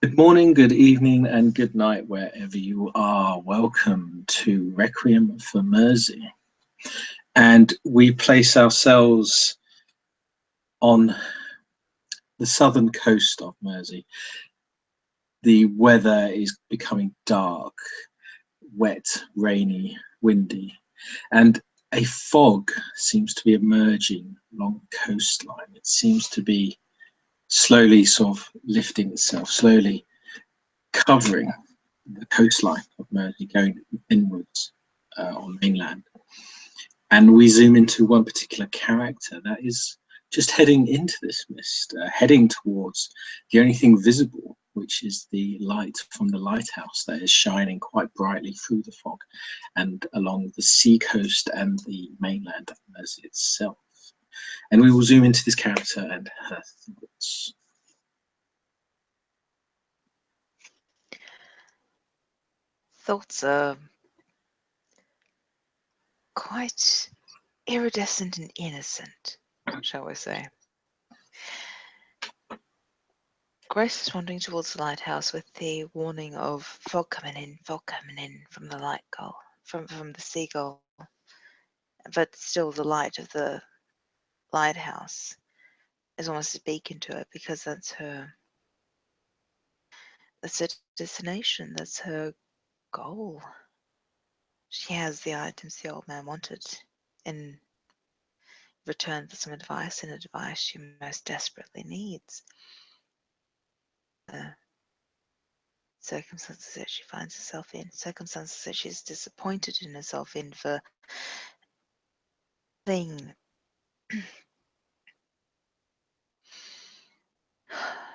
Good morning, good evening, and good night, wherever you are. Welcome to Requiem for Mersey. And we place ourselves on the southern coast of Mersey. The weather is becoming dark, wet, rainy, windy, and a fog seems to be emerging along the coastline. It seems to be slowly sort of lifting itself, slowly covering the coastline of Mersey, going inwards on mainland. And we zoom into one particular character that is just heading into this mist, heading towards the only thing visible, which is the light from the lighthouse that is shining quite brightly through the fog and along the sea coast and the mainland of Mersey itself. And we will zoom into this character and her thoughts. Thoughts are quite iridescent and innocent, shall we say. Grace is wandering towards the lighthouse with the warning of fog coming in from the light gull, from the seagull. But still the light of the lighthouse is almost a beacon to her because that's her destination, that's her goal. She has the items the old man wanted in return for some advice, and advice she most desperately needs. The circumstances that she finds herself in, circumstances that she's disappointed in herself in for being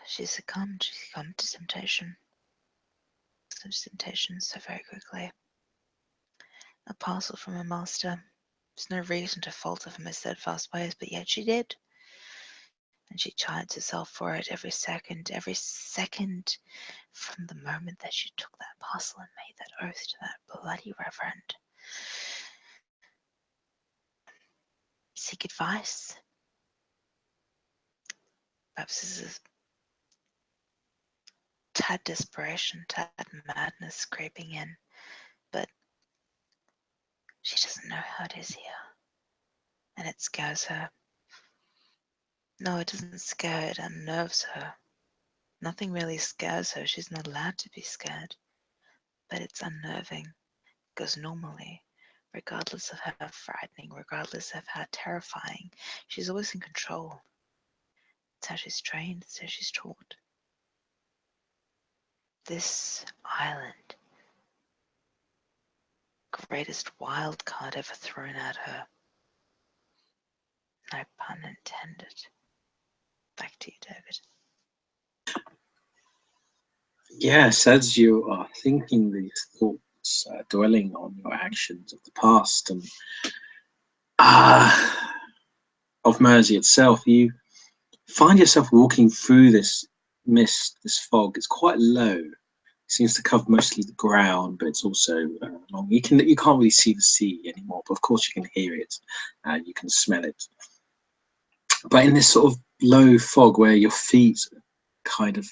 she succumbed to temptation. Such temptation so very quickly. A parcel from her master. There's no reason to falter from her steadfast ways, but yet she did. And she chides herself for it every second from the moment that she took that parcel and made that oath to that bloody reverend. Seek advice. Perhaps this is a tad desperation, tad madness creeping in, but she doesn't know how it is here. And it scares her. No, it doesn't scare, it unnerves her. Nothing really scares her. She's not allowed to be scared. But it's unnerving because normally, regardless of how frightening, regardless of how terrifying, she's always in control. It's how she's trained, it's how she's taught. This island, greatest wild card ever thrown at her. No pun intended. Back to you, David. Yes, as you are thinking these thoughts, dwelling on your actions of the past and of Mersey itself, you find yourself walking through this mist, this fog. It's quite low. It seems to cover mostly the ground, but it's also long. You can't really see the sea anymore, but of course you can hear it and you can smell it. But in this sort of low fog where your feet kind of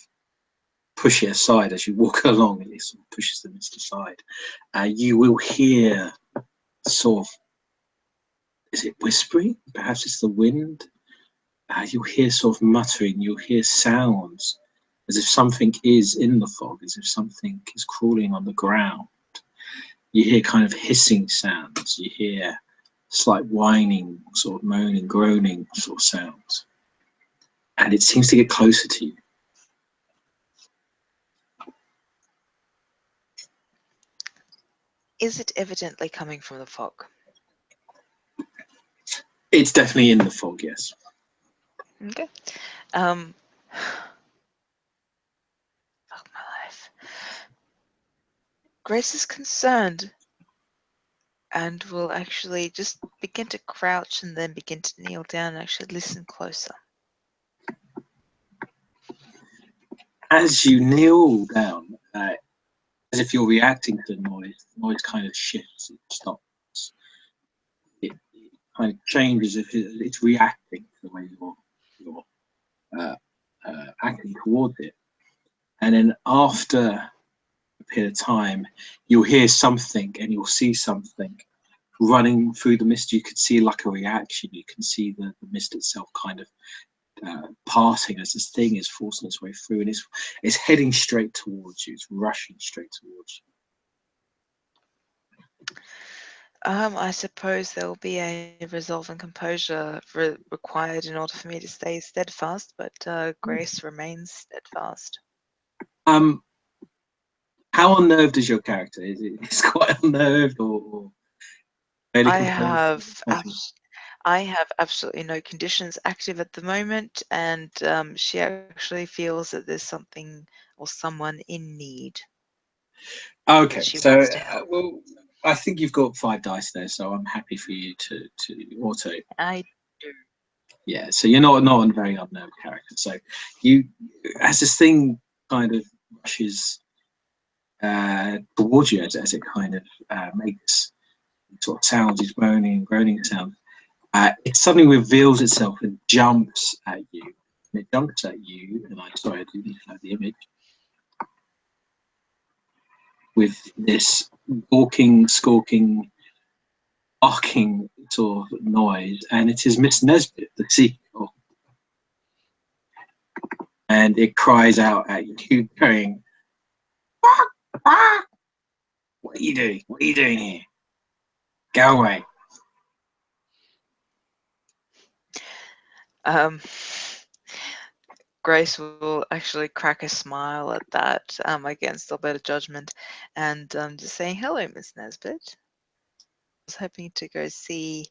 push it aside as you walk along, and it sort of pushes the mist aside, you will hear sort of, is it whispering? Perhaps it's the wind. You'll hear sort of muttering, you'll hear sounds as if something is in the fog, as if something is crawling on the ground. You hear kind of hissing sounds, you hear slight whining, sort of moaning, groaning sort of sounds. And it seems to get closer to you. Is it evidently coming from the fog? It's definitely in the fog, yes. Okay. Fuck my life. Grace is concerned and will actually just begin to crouch and then begin to kneel down and actually listen closer. As you kneel down, as if you're reacting to the noise kind of shifts, it stops. It kind of changes if it's reacting to the way you're acting towards it. And then after a period of time, you'll hear something and you'll see something running through the mist. You can see like a reaction. You can see the mist itself kind of parting as this thing is forcing its way through, and it's heading straight towards you. It's rushing straight towards you. I suppose there will be a resolve and composure required in order for me to stay steadfast, but Grace remains steadfast. How unnerved is your character? Is it's quite unnerved or fairly I composed? have absolutely no conditions active at the moment, and she actually feels that there's something or someone in need. Okay, She so wants to help. well, I think you've got 5 dice there, so I'm happy for you to auto. I do. Yeah, so you're not a very unnerved character. So you, as this thing kind of rushes towards you, as it kind of makes sort of sounds, these moaning and groaning sounds, it suddenly reveals itself and jumps at you. And it jumps at you, and sorry, I do need to have the image, with this gawking, squawking, barking sort of noise, and it is Miss Nesbit, the seagull. And it cries out at you, going, "Bark, bark! What are you doing? What are you doing here? Go away." Grace will actually crack a smile at that, against all better judgment, and just saying, "Hello, Miss Nesbit. I was hoping to go see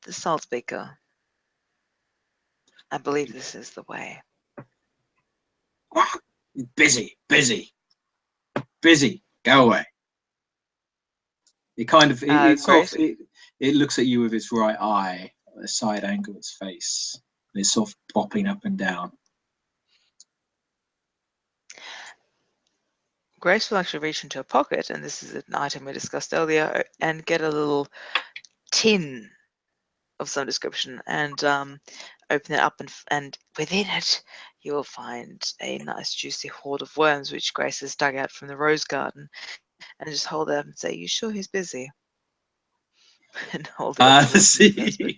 the Saltbeaker. I believe this is the way." Busy, busy, busy. Go away. It kind of Grace, it looks at you with its right eye, a side angle of its face, and it's sort of popping up and down. Grace will actually reach into her pocket, and this is an item we discussed earlier, and get a little tin of some description, and open it up, and within it you will find a nice juicy hoard of worms, which Grace has dug out from the rose garden, and just hold it up and say, "You sure he's busy?" And hold it up to Miss Nesbit.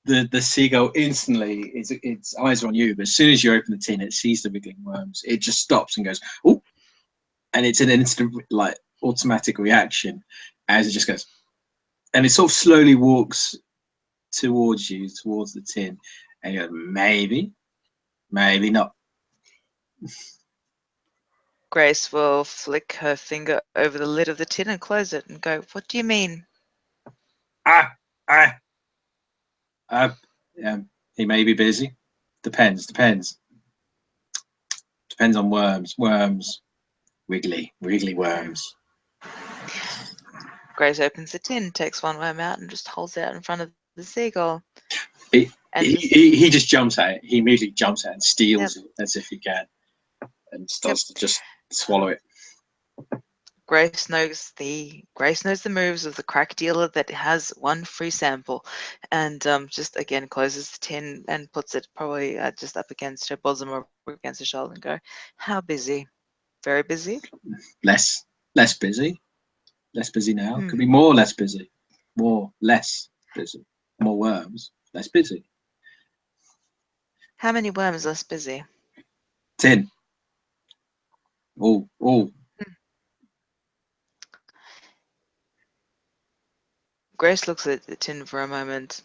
The seagull instantly, its eyes are on you, but as soon as you open the tin, it sees the wriggling worms. It just stops and goes, "Oh!" And it's an instant, like, automatic reaction as it just goes, and it sort of slowly walks towards you, towards the tin, and you go, "Maybe, maybe not." Grace will flick her finger over the lid of the tin and close it and go, "What do you mean?" Ah, ah, he may be busy. Depends on worms, wiggly worms. Grace opens the tin, takes one worm out, and just holds it out in front of the seagull. He And just jumps at it. He immediately jumps at it and steals it as if he can, and starts to just swallow it. Grace knows the moves of the crack dealer that has one free sample, and just again closes the tin and puts it probably just up against her bosom or against her shoulder and go, "How busy? Very busy? Less busy. Less busy now. Could be Hmm. more less busy. More less busy. More worms. Less busy. How many worms less busy?" Tin. All. Hmm. Grace looks at the tin for a moment.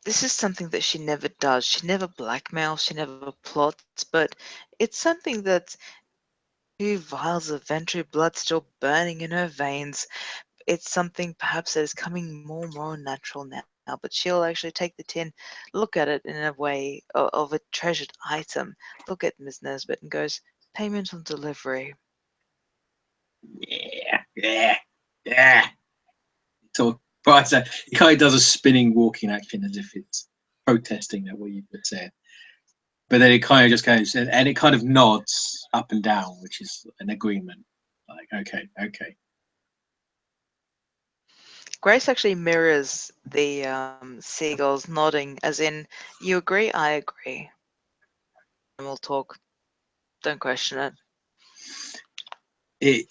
This is something that she never does. She never blackmails, she never plots, but it's something that 2 vials of Ventry blood still burning in her veins. It's something perhaps that is coming more natural now, but she'll actually take the tin, look at it in a way of a treasured item, look at Miss Nesbit and goes, "Payment on delivery." Yeah. So, but he kind of does a spinning, walking action as if it's protesting at what you just said. But then it kind of just goes, and it kind of nods up and down, which is an agreement. Like, okay. Grace actually mirrors the seagulls nodding, as in, "You agree, I agree. And we'll talk." Don't question it.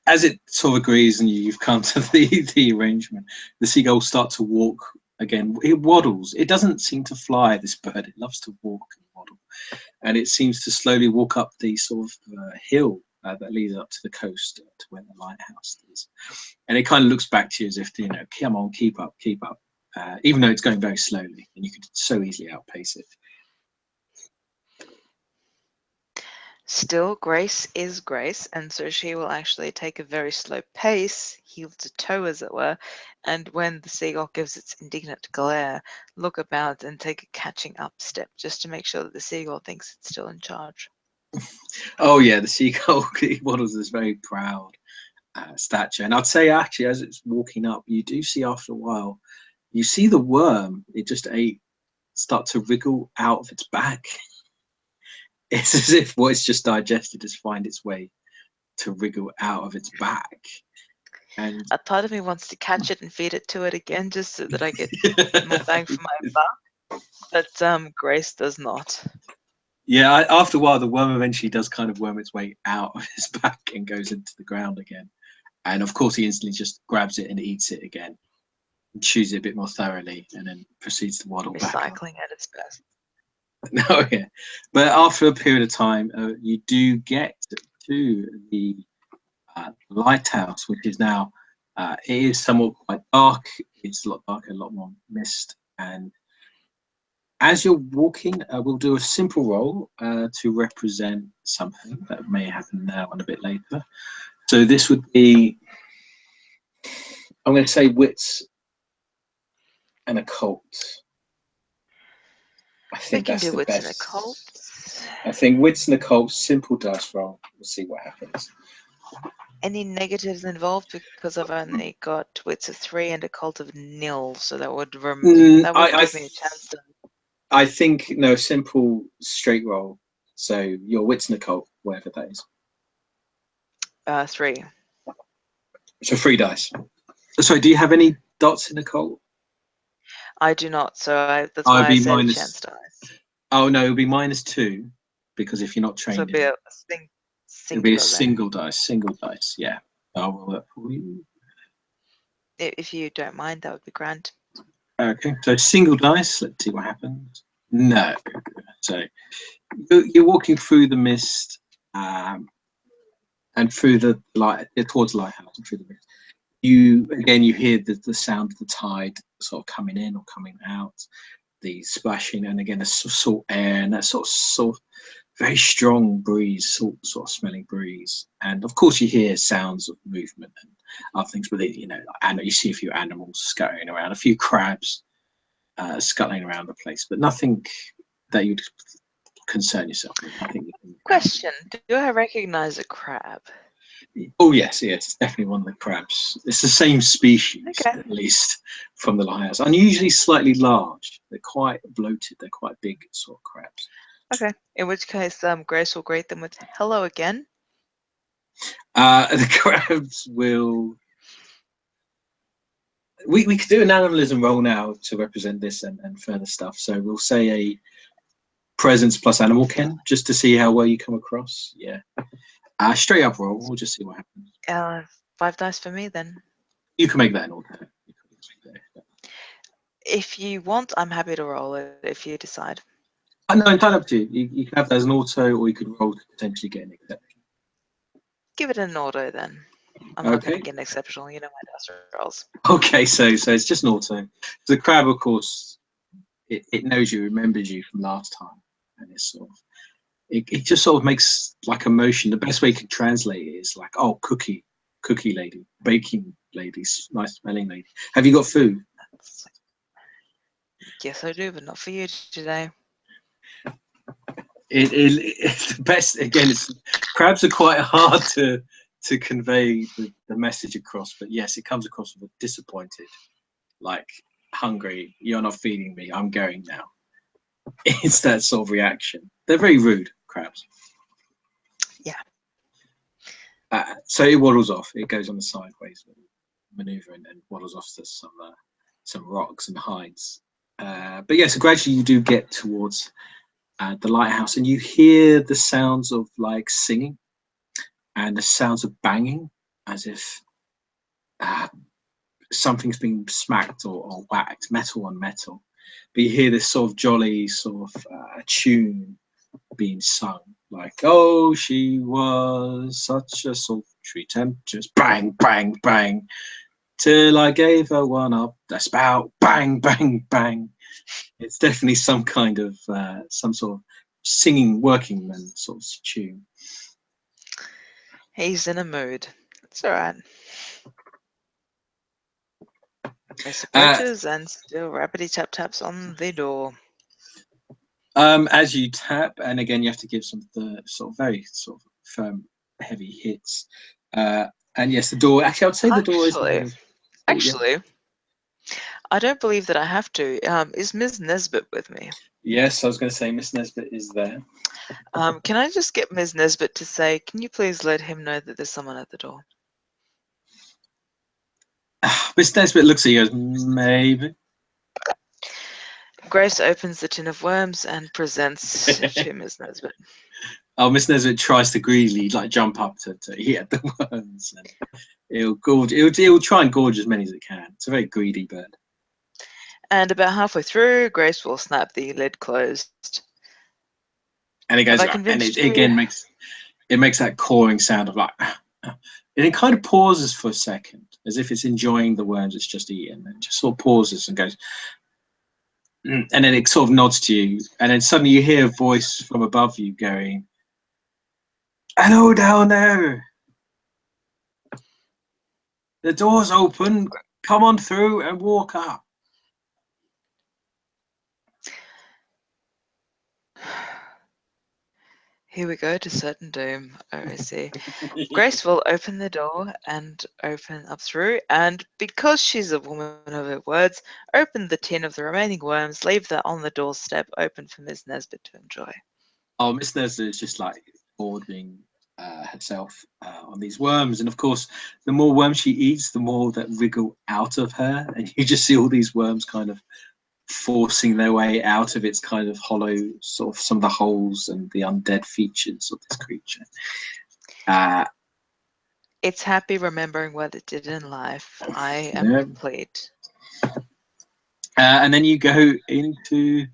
As it sort of agrees and you've come to the arrangement, the seagull starts to walk again. It waddles. It doesn't seem to fly, this bird. It loves to walk and waddle. And it seems to slowly walk up the sort of hill that leads up to the coast to where the lighthouse is. And it kind of looks back to you as if, you know, come on, keep up, even though it's going very slowly and you could so easily outpace it. Still, Grace is Grace, and so she will actually take a very slow pace, heel to toe as it were, and when the seagull gives its indignant glare, look about and take a catching up step just to make sure that the seagull thinks it's still in charge. Oh yeah, the seagull waddles this very proud stature. And I'd say actually as it's walking up, you do see after a while, you see the worm it just ate start to wriggle out of its back. It's as if what it's just digested has found its way to wriggle out of its back. And A part of me wants to catch it and feed it to it again just so that I get more bang for my buck, but Grace does not. Yeah, after a while, the worm eventually does kind of worm its way out of his back and goes into the ground again. And of course, he instantly just grabs it and eats it again, and chews it a bit more thoroughly, and then proceeds to waddle back. Recycling at its best. No, yeah. But after a period of time, you do get to the lighthouse, which is now it is somewhat quite dark. It's a lot darker, a lot more mist. And as you're walking, we'll do a simple roll to represent something that may happen now and a bit later. So this would be, I'm going to say wits and occult. I think that's the best. And occult. I think wits and occult, simple dice roll. We'll see what happens. Any negatives involved because I've only got wits of 3 and occult of 0, so that would give me a chance to. I think no, simple straight roll. So your wits and occult, whatever that is. 3. So 3 dice. Sorry, do you have any dots in occult? I do not, so that's why I said chance dice. Oh no, it'll be -2 because if you're not trained, so it'll be a it'll be a single dice. Yeah, I'll roll that for you. If you don't mind, that would be grand. Okay, so single dice. Let's see what happens. No, so you're walking through the mist and through the light towards the lighthouse and through the mist. You hear the sound of the tide sort of coming in or coming out, the splashing, and again the salt air and that sort of very strong breeze, salt sort of smelling breeze. And of course you hear sounds of movement and other things, but and you see a few animals scurrying around, a few crabs scuttling around the place, but nothing that you'd concern yourself with. Question: do I recognize a crab? Oh yes, it's definitely one of the crabs. It's the same species, okay. At least from the lighthouse. Unusually slightly large. They're quite bloated. They're quite big sort of crabs. Okay. In which case, Grace will greet them with "Hello again." The crabs will. We could do an animalism roll now to represent this and further stuff. So we'll say a presence plus animal ken just to see how well you come across. Yeah. Straight up roll. We'll just see what happens. 5 dice for me then. You can make that an alternate. If you want, I'm happy to roll it if you decide. No, entirely up to you. You can have that as an auto, or you could roll to potentially get an exception. Give it an auto then. I'm not going to get an exceptional. You know my dice rolls. Okay, so it's just an auto. The crab, of course, it knows you, remembers you from last time, and it's sort of it just sort of makes like a motion. The best way you can translate it is like, oh, cookie lady, baking lady, nice smelling lady. Have you got food? Yes, I do, but not for you today. It's the best. Again, crabs are quite hard to convey the message across, but yes, it comes across with a disappointed, like hungry. You're not feeding me. I'm going now. It's that sort of reaction. They're very rude, crabs. Yeah. So it waddles off. It goes on the sideways maneuver and waddles off to some rocks and hides. But yeah, so gradually you do get towards the lighthouse, and you hear the sounds of like singing and the sounds of banging, as if something's been smacked or whacked, metal on metal. But you hear this sort of jolly sort of tune being sung, like, oh, she was such a sultry temptress, bang, bang, bang, till I gave her one up the spout, bang, bang, bang. It's definitely some kind of, some sort of singing working man sort of tune. He's in a mood. It's all right. Grace approaches and still rapidly taps on the door. As you tap, and again, you have to give some sort of very sort of firm, heavy hits. And yes, the door. Actually, I would say the door is. Actually, I don't believe that I have to. Is Ms. Nesbit with me? Yes, I was going to say Miss Nesbit is there. Can I just get Ms. Nesbit to say, can you please let him know that there's someone at the door? Miss Nesbit looks at you and goes, maybe. Grace opens the tin of worms and presents to Ms. Nesbit. Oh, Miss Nesbit tries to greedily like jump up to eat the worms, and it'll try and gorge as many as it can. It's a very greedy bird. And about halfway through, Grace will snap the lid closed. And it goes, Have I and convinced it you? again makes that cawing sound of like, and it kind of pauses for a second, as if it's enjoying the worms it's just eaten, and just sort of pauses and goes, and then it sort of nods to you, and then suddenly you hear a voice from above you going, "Hello down there. The door's open. Come on through and walk up." Here we go to certain doom. Oh, I see. Grace will open the door and open up through, and because she's a woman of her words, open the tin of the remaining worms, leave that on the doorstep open for Ms. Nesbit to enjoy. Oh, Miss Nesbit is just like ordering herself on these worms, and of course, the more worms she eats, the more that wriggle out of her, and you just see all these worms kind of forcing their way out of its kind of hollow, sort of some of the holes and the undead features of this creature. It's happy remembering what it did in life. I am complete. And then you go into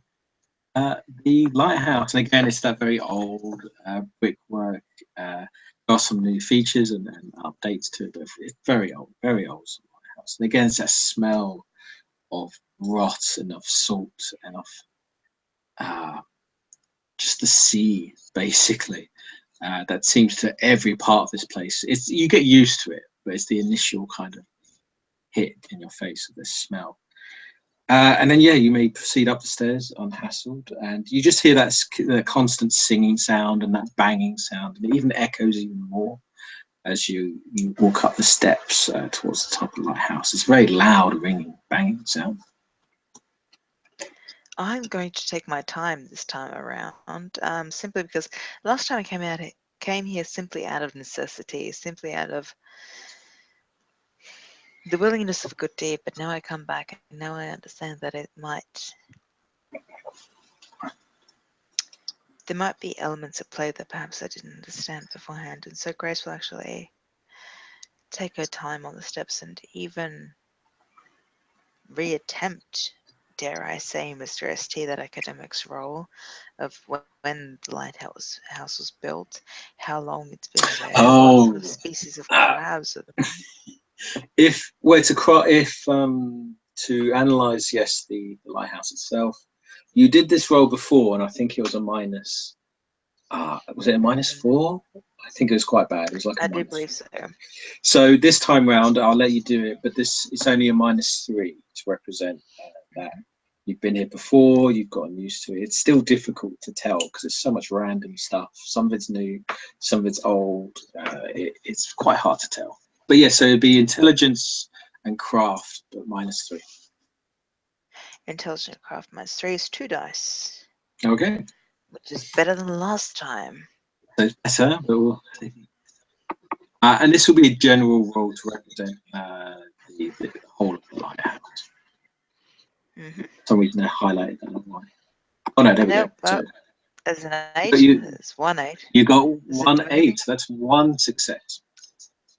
the lighthouse, and again, it's that very old brickwork. Got some new features and updates to it, but it's very old lighthouse. And again, it's that smell of rot and of salt and of just the sea, basically. That seems to every part of this place. You get used to it, but it's the initial kind of hit in your face of this smell. And then, yeah, you may proceed up the stairs unhassled, and you just hear that constant singing sound and that banging sound, and it even echoes even more as you walk up the steps towards the top of the lighthouse. It's a very loud, ringing, banging sound. I'm going to take my time this time around, simply because last time I came here simply out of necessity, simply out of the willingness of a good deed, but now I come back and now I understand that there might be elements at play that perhaps I didn't understand beforehand, and so Grace will actually take her time on the steps and even reattempt, dare I say, Mr. ST, that academics role of when the lighthouse was built, how long it's been there, what sort of species of crabs are there. If to analyze, yes, the lighthouse itself, you did this roll before, and I think it was a minus. Was it a -4? I think it was quite bad. It was like I do believe so. So this time round, I'll let you do it, but it's only a -3 to represent that you've been here before, you've gotten used to it. It's still difficult to tell because there's so much random stuff. Some of it's new, some of it's old. It's quite hard to tell. But yeah, so it'd be intelligence and craft, but -3. Intelligent craft -3 is 2 dice. Okay. Which is better than last time. So it's better, but we'll see. And this will be a general roll to represent the whole of the lighthouse. For some reason I highlighted that. Oh no, there we go. Sorry. As an But 8, you it's 1 8. you got Does it do 1 8. anything? That's one success.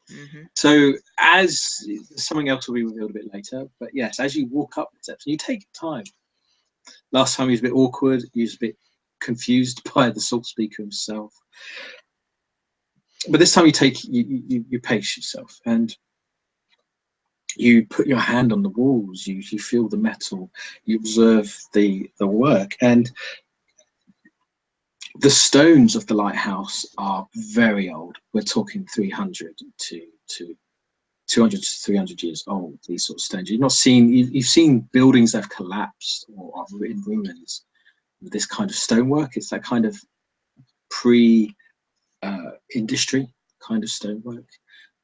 Hmm. So as something else will be revealed a bit later, but yes, as you walk up the steps, you take time. Last time he was a bit awkward, he was a bit confused by the salt speaker himself. But this time you pace yourself and you put your hand on the walls, you feel the metal, you observe the work, and the stones of the lighthouse are very old. We're talking 300 to 200 to 300 years old, these sort of stones. You've seen buildings that have collapsed or are in ruins with this kind of stonework. It's that kind of pre industry kind of stonework.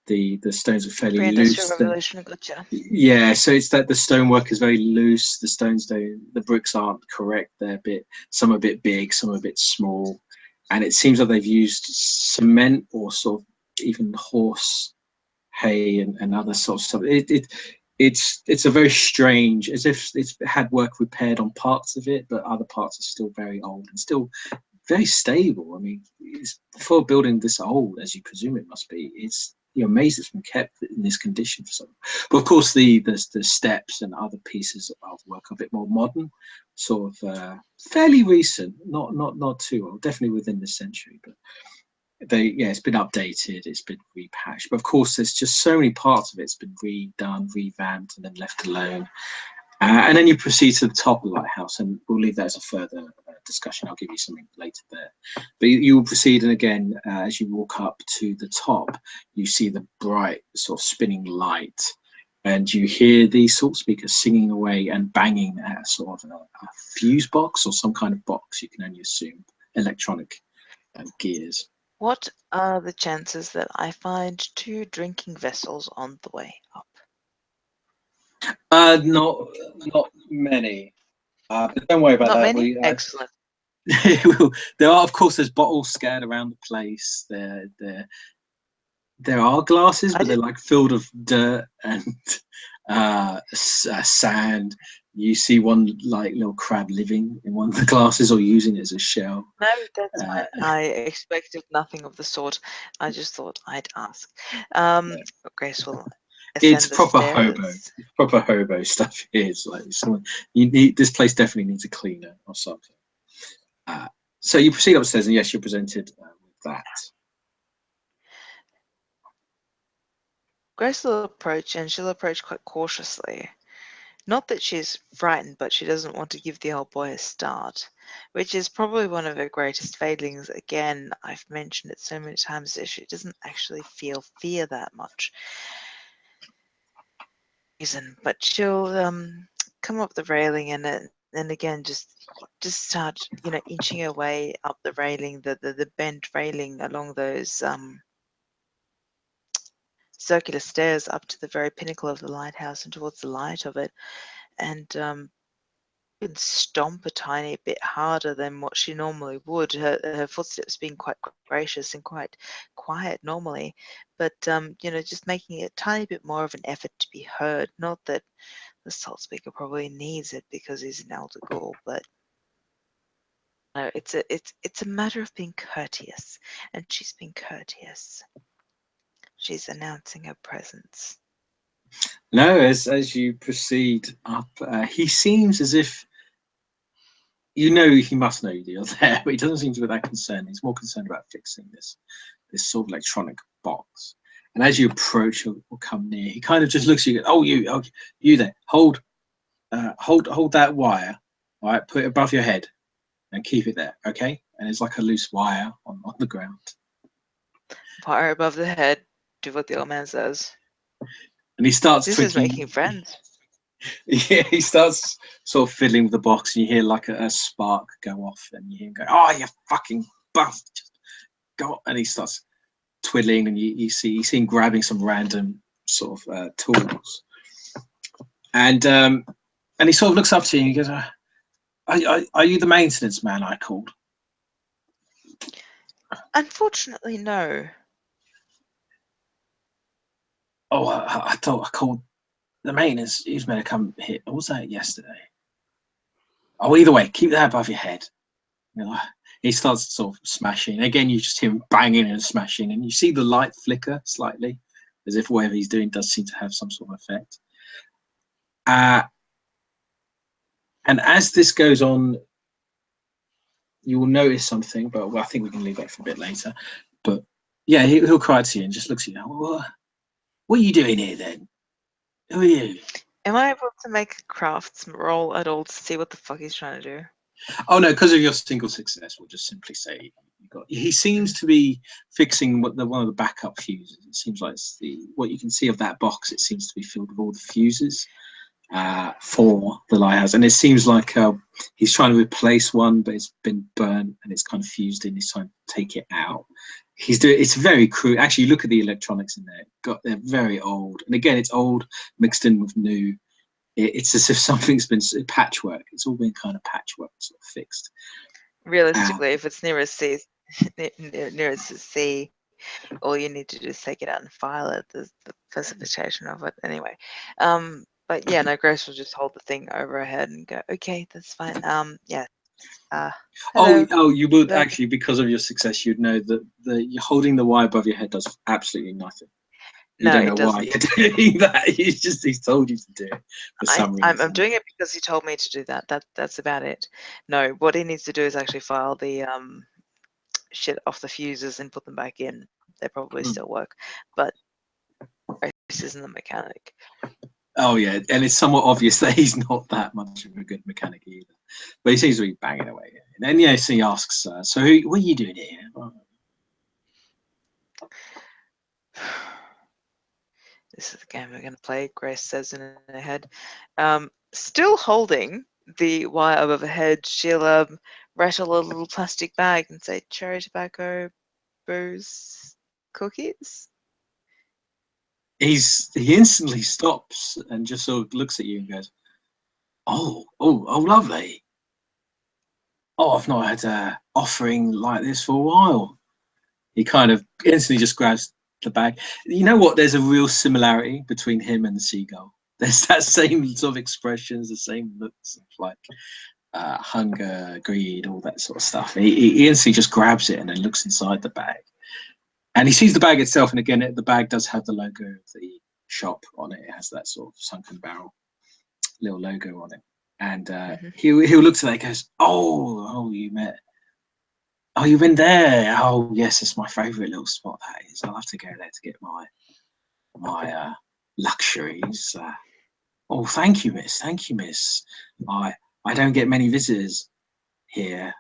The stones are fairly Pre-industrial loose. revolution, gotcha. Yeah, so it's that the stonework is very loose. The stones don't, the bricks aren't correct. Some are a bit big, some are a bit small, and it seems like they've used cement or sort of even horse hay and other sort of stuff. It's a very strange, as if it's had work repaired on parts of it, but other parts are still very old and still very stable. I mean, for a building this old, as you presume it must be, you're amazed it's been kept in this condition for so long. But of course, the steps and other pieces of work are a bit more modern, sort of fairly recent, not too old, definitely within this century. But it's been updated, it's been repatched. But of course, there's just so many parts of it's been redone, revamped, and then left alone. And then you proceed to the top of the lighthouse, and we'll leave that as a further discussion. I'll give you something later there. But you will proceed, and again, as you walk up to the top, you see the bright sort of spinning light, and you hear the salt speakers singing away and banging at sort of a fuse box or some kind of box. You can only assume electronic gears. What are the chances that I find 2 drinking vessels on the way up? Not many. But don't worry about Not that. many? Excellent. There are, of course, there's bottles scattered around the place. There are glasses, but they're like filled with dirt and sand. You see one like little crab living in one of the glasses or using it as a shell. No, that's fine. I expected nothing of the sort. I just thought I'd ask. Grace will ascend It's the proper hobo. stairs. It's proper hobo stuff. It's like someone you need. This place definitely needs a cleaner or something. So you proceed upstairs, and yes, you're presented with that. Grace will approach, and she'll approach quite cautiously. Not that she's frightened, but she doesn't want to give the old boy a start, which is probably one of her greatest failings. Again, I've mentioned it so many times that she doesn't actually feel fear that much. But she'll come up the railing and again just start inching her way up the railing, the bent railing along those circular stairs up to the very pinnacle of the lighthouse and towards the light of it, and can stomp a tiny bit harder than what she normally would. Her footsteps being quite gracious and quite quiet normally, but just making a tiny bit more of an effort to be heard. Not that the salt speaker probably needs it because he's an elder ghoul, but no, it's a matter of being courteous, and she's being courteous. She's announcing her presence. No, as you proceed up, he seems as if he must know you're there, but he doesn't seem to be that concerned. He's more concerned about fixing this sort of electronic box. And as you approach or come near, he kind of just looks at you. Oh, you there? Hold that wire. All right, put it above your head and keep it there, okay? And it's like a loose wire on the ground. Fire above the head. Do what the old man says. And he starts This twiddling. is making friends. Yeah, he starts sort of fiddling with the box, and you hear like a spark go off, and you hear him go, "Oh, you fucking bastard! Go!" And he starts twiddling, and you see him grabbing some random sort of tools, and he sort of looks up to you and he goes, "Are you the maintenance man I called?" Unfortunately, no. Oh, I thought I called the maintenance. He was meant to come here. What was that yesterday? Oh, either way, keep that above your head. He starts sort of smashing. Again, you just hear him banging and smashing, and you see the light flicker slightly, as if whatever he's doing does seem to have some sort of effect. And as this goes on, you will notice something, but I think we can leave that for a bit later. But yeah, he'll cry to you and just looks at you. What are you doing here then? Who are you? Am I able to make a crafts roll at all to see what the fuck he's trying to do? Oh no, because of your single success, we'll just simply say you got. He seems to be fixing one of the backup fuses. It seems like it's what you can see of that box. It seems to be filled with all the fuses for the lighthouse, and it seems like he's trying to replace one, but it's been burnt and it's kind of fused in. He's trying to take it out. It's very crude. Actually, look at the electronics in there. They're very old, and again, it's old mixed in with new. It's as if something's been patchwork. It's all been kind of patchwork, sort of fixed. Realistically, if it's near a sea, nearest the sea, all you need to do is take it out and file it. The specification of it, anyway. But yeah, no, Grace will just hold the thing over her head and go, "Okay, that's fine." Yeah. Oh, you would actually, because of your success, you'd know that you're holding the wire above your head does absolutely nothing. You don't know why you're doing that. He's told you to do it for some reason. I'm doing it because he told me to do that. That's about it. No, what he needs to do is actually file the shit off the fuses and put them back in. They probably still work, but Grace isn't a mechanic. Oh yeah, and it's somewhat obvious that he's not that much of a good mechanic either. But he seems to be banging away. And then yes, he asks, "So what are you doing here?" This is the game we're going to play, Grace says in her head. Still holding the wire above her head, she'll rattle a little plastic bag and say, "Cherry tobacco, booze, cookies." He instantly stops and just sort of looks at you and goes, oh, lovely. Oh, I've not had an offering like this for a while. He kind of instantly just grabs the bag. You know what? There's a real similarity between him and the seagull. There's that same sort of expressions, the same looks of like hunger, greed, all that sort of stuff. He instantly just grabs it and then looks inside the bag. And he sees the bag itself. And again, the bag does have the logo of the shop on it. It has that sort of sunken barrel little logo on it. And he'll look to that and goes, oh, you met. Oh, you've been there. Oh, yes, it's my favourite little spot, that is. I'll have to go there to get my luxuries. Oh, thank you, miss. Thank you, miss. I don't get many visitors here.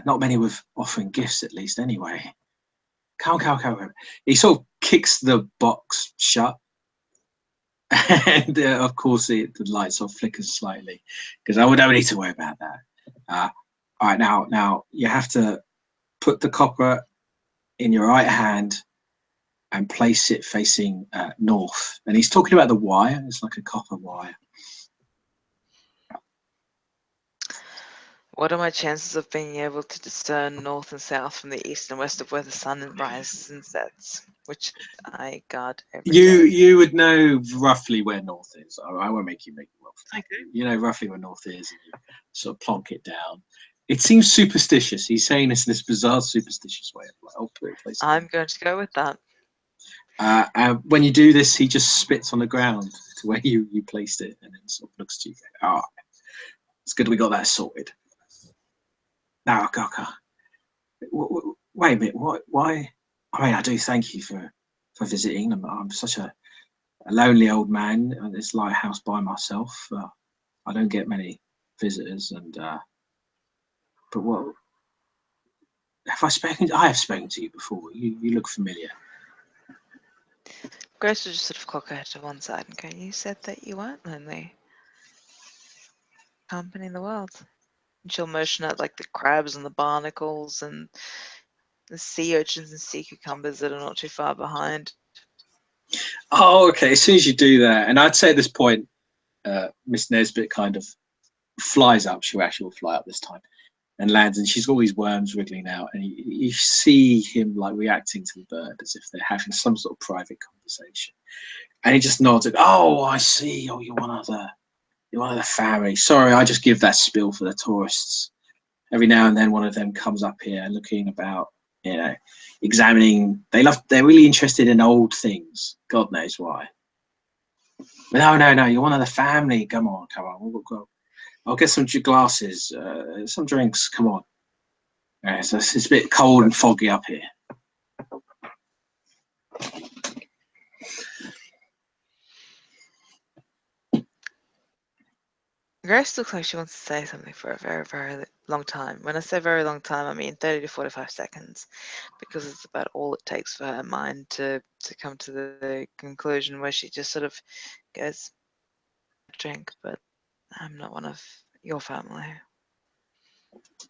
Not many with offering gifts, at least, anyway. Come. He sort of kicks the box shut. And of course, the light sort of flickers slightly because I don't need to worry about that. All right, now you have to put the copper in your right hand and place it facing north. And he's talking about the wire. It's like a copper wire. What are my chances of being able to discern north and south from the east and west of where the sun rises and sets, which I guard every day? You would know roughly where north is. I won't make you roll. Okay. You know roughly where north is, and you sort of plonk it down. It seems superstitious. He's saying this in this bizarre, superstitious way. I'll put it place. I'm going to go with that. When you do this, he just spits on the ground to where you placed it, and then sort of looks to you. Oh, it's good we got that sorted. Now, Kaka, wait a minute. Why? I mean, I do thank you for visiting. I'm such a lonely old man at this lighthouse by myself. I don't get many visitors, and but what? Have I spoken? I have spoken to you before. You look familiar. Grace will just sort of cock her head to one side and go, "You said that you weren't lonely. Company in the world." And she'll motion at like the crabs and the barnacles and the sea urchins and sea cucumbers that are not too far behind. Oh, okay. As soon as you do that, and I'd say at this point, Miss Nesbit kind of flies up. She actually will fly up this time and lands, and she's got all these worms wriggling out, and you see him like reacting to the bird as if they're having some sort of private conversation. And he just nods. Oh, I see. Oh, you're one of the family. Sorry, I just give that spill for the tourists. every now and then one of them comes up here looking about, you know, examining. They're really interested in old things. God knows why. No, no, no, you're one of the family. Come on, come on. We'll go. I'll get some glasses, some drinks. Come on. Yeah, so it's a bit cold and foggy up here. Grace looks like she wants to say something for a very, very long time. When I say very long time, I mean 30 to 45 seconds, because it's about all it takes for her mind to come to the conclusion where she just sort of goes, drink, but I'm not one of your family.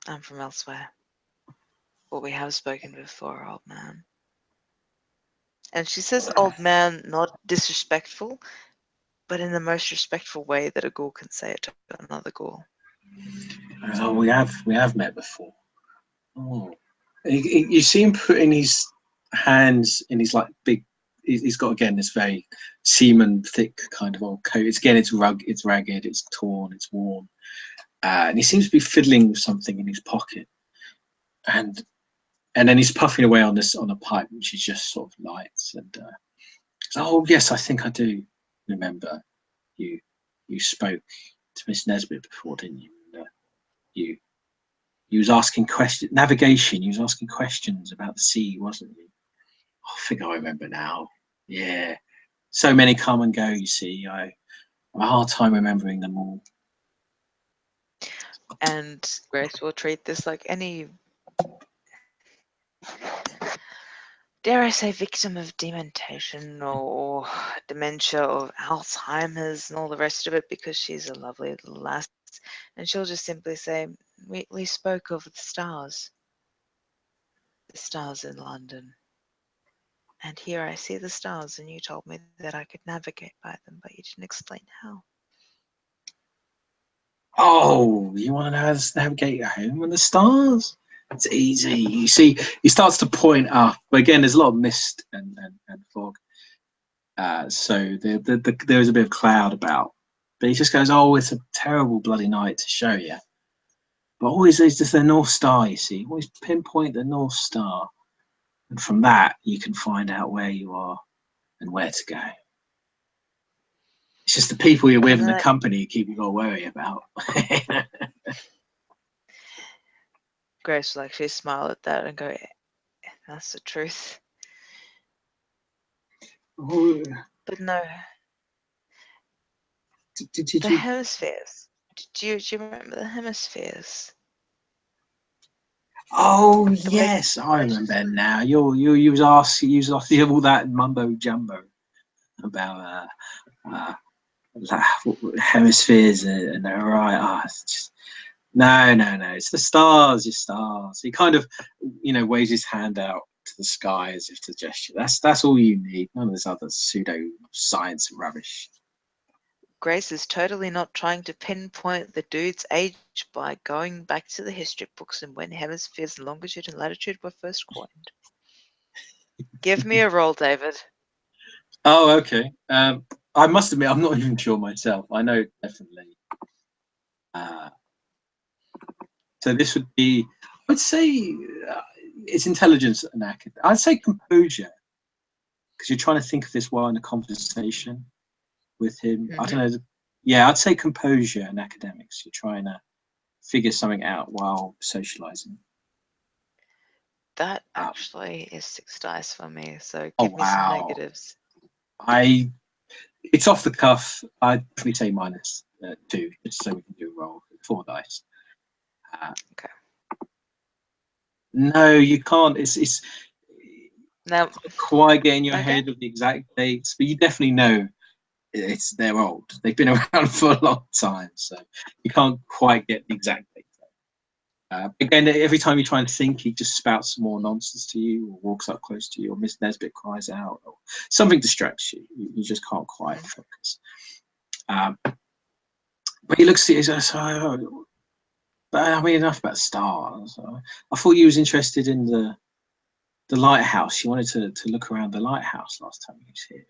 I'm from elsewhere. But we have spoken before, old man. And she says old man, not disrespectful, but in the most respectful way that a ghoul can say it to another ghoul. Oh, we have met before. Oh, you see him putting his hands in his like big. He's got again this very seaman thick kind of old coat. It's ragged, it's torn, it's worn, and he seems to be fiddling with something in his pocket, and then he's puffing away on a pipe, which is just sort of lights. And oh yes, I think I do remember you. You spoke to Miss Nesbit before, didn't you? And, you was asking questions, navigation. You was asking questions about the sea, wasn't you? Oh, I think I remember now. Yeah, so many come and go. You see, I have a hard time remembering them all. And Grace will treat this like any, dare I say, victim of dementation or dementia or Alzheimer's and all the rest of it, because she's a lovely little lass. And she'll just simply say, we spoke of the stars in London. And here I see the stars, and you told me that I could navigate by them, but you didn't explain how. Oh, you want to know how to navigate home and the stars? It's easy. You see, he starts to point up. But again, there's a lot of mist and fog. So there is a bit of cloud about. But he just goes, oh, it's a terrible bloody night to show you. But always there's just the North Star, you see. Always pinpoint the North Star. And from that, you can find out where you are and where to go. It's just the people you're with and the company you keep you got to worry about. Grace will actually smile at that and go, that's the truth. Oh, But no. did the you? hemispheres. Do you remember the hemispheres? Oh yes, I remember now. You was asking all that mumbo jumbo about hemispheres and right. Oh, it's just, no, it's the stars. Your stars. He kind of, waves his hand out to the sky as if to gesture. That's all you need. None of this other pseudo science rubbish. Grace is totally not trying to pinpoint the dude's age by going back to the history books and when hemispheres, longitude and latitude were first coined. Give me a roll, David. Oh, okay. I must admit, I'm not even sure myself. I know definitely. So this would be, I'd say, it's intelligence and academic. I'd say composure, because you're trying to think of this while in a conversation with him. Mm-hmm. I don't know. Yeah, I'd say composure and academics. You're trying to figure something out while socializing. That actually is 6 dice for me, so Oh, give me some wow. negatives. It's off the cuff. I'd probably say -2, just so we can do a roll. 4 dice. Okay. No, you can't. It's Now, not quite getting your okay. head of the exact dates, but you definitely know they're old. They've been around for a long time, so you can't quite get the exact date. Again, every time you try and think, he just spouts some more nonsense to you, or walks up close to you, or Miss Nesbit cries out, or something distracts you. You just can't quite focus. But he looks at you and says, but I mean, enough about stars. I thought you was interested in the lighthouse. You wanted to look around the lighthouse last time you was here.